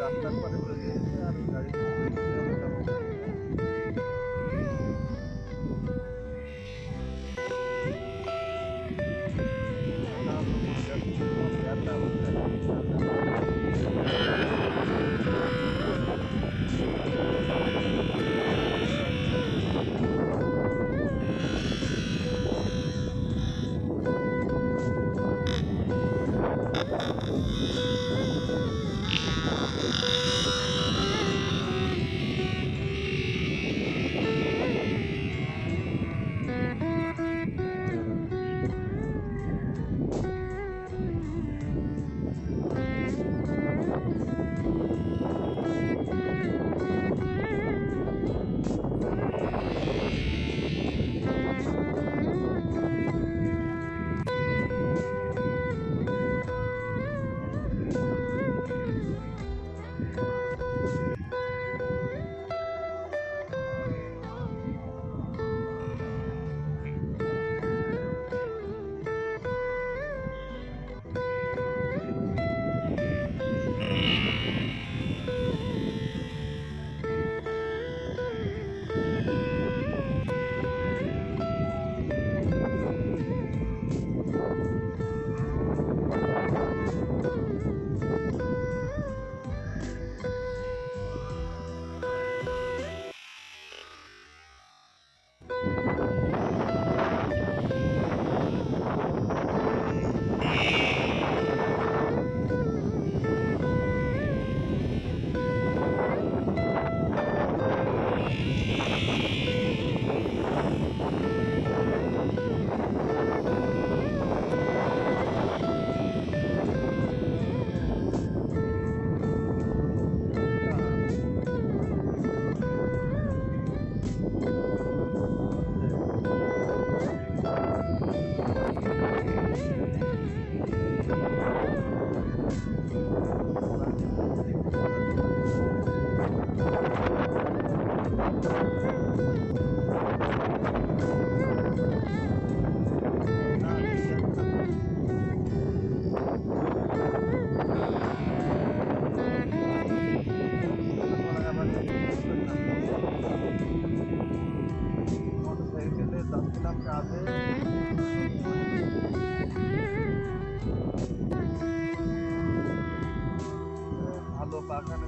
রাস্তার পারে চলে গেছে আর গাড়ি যাচ্ছিলাম কাজে। ভালো বাগানে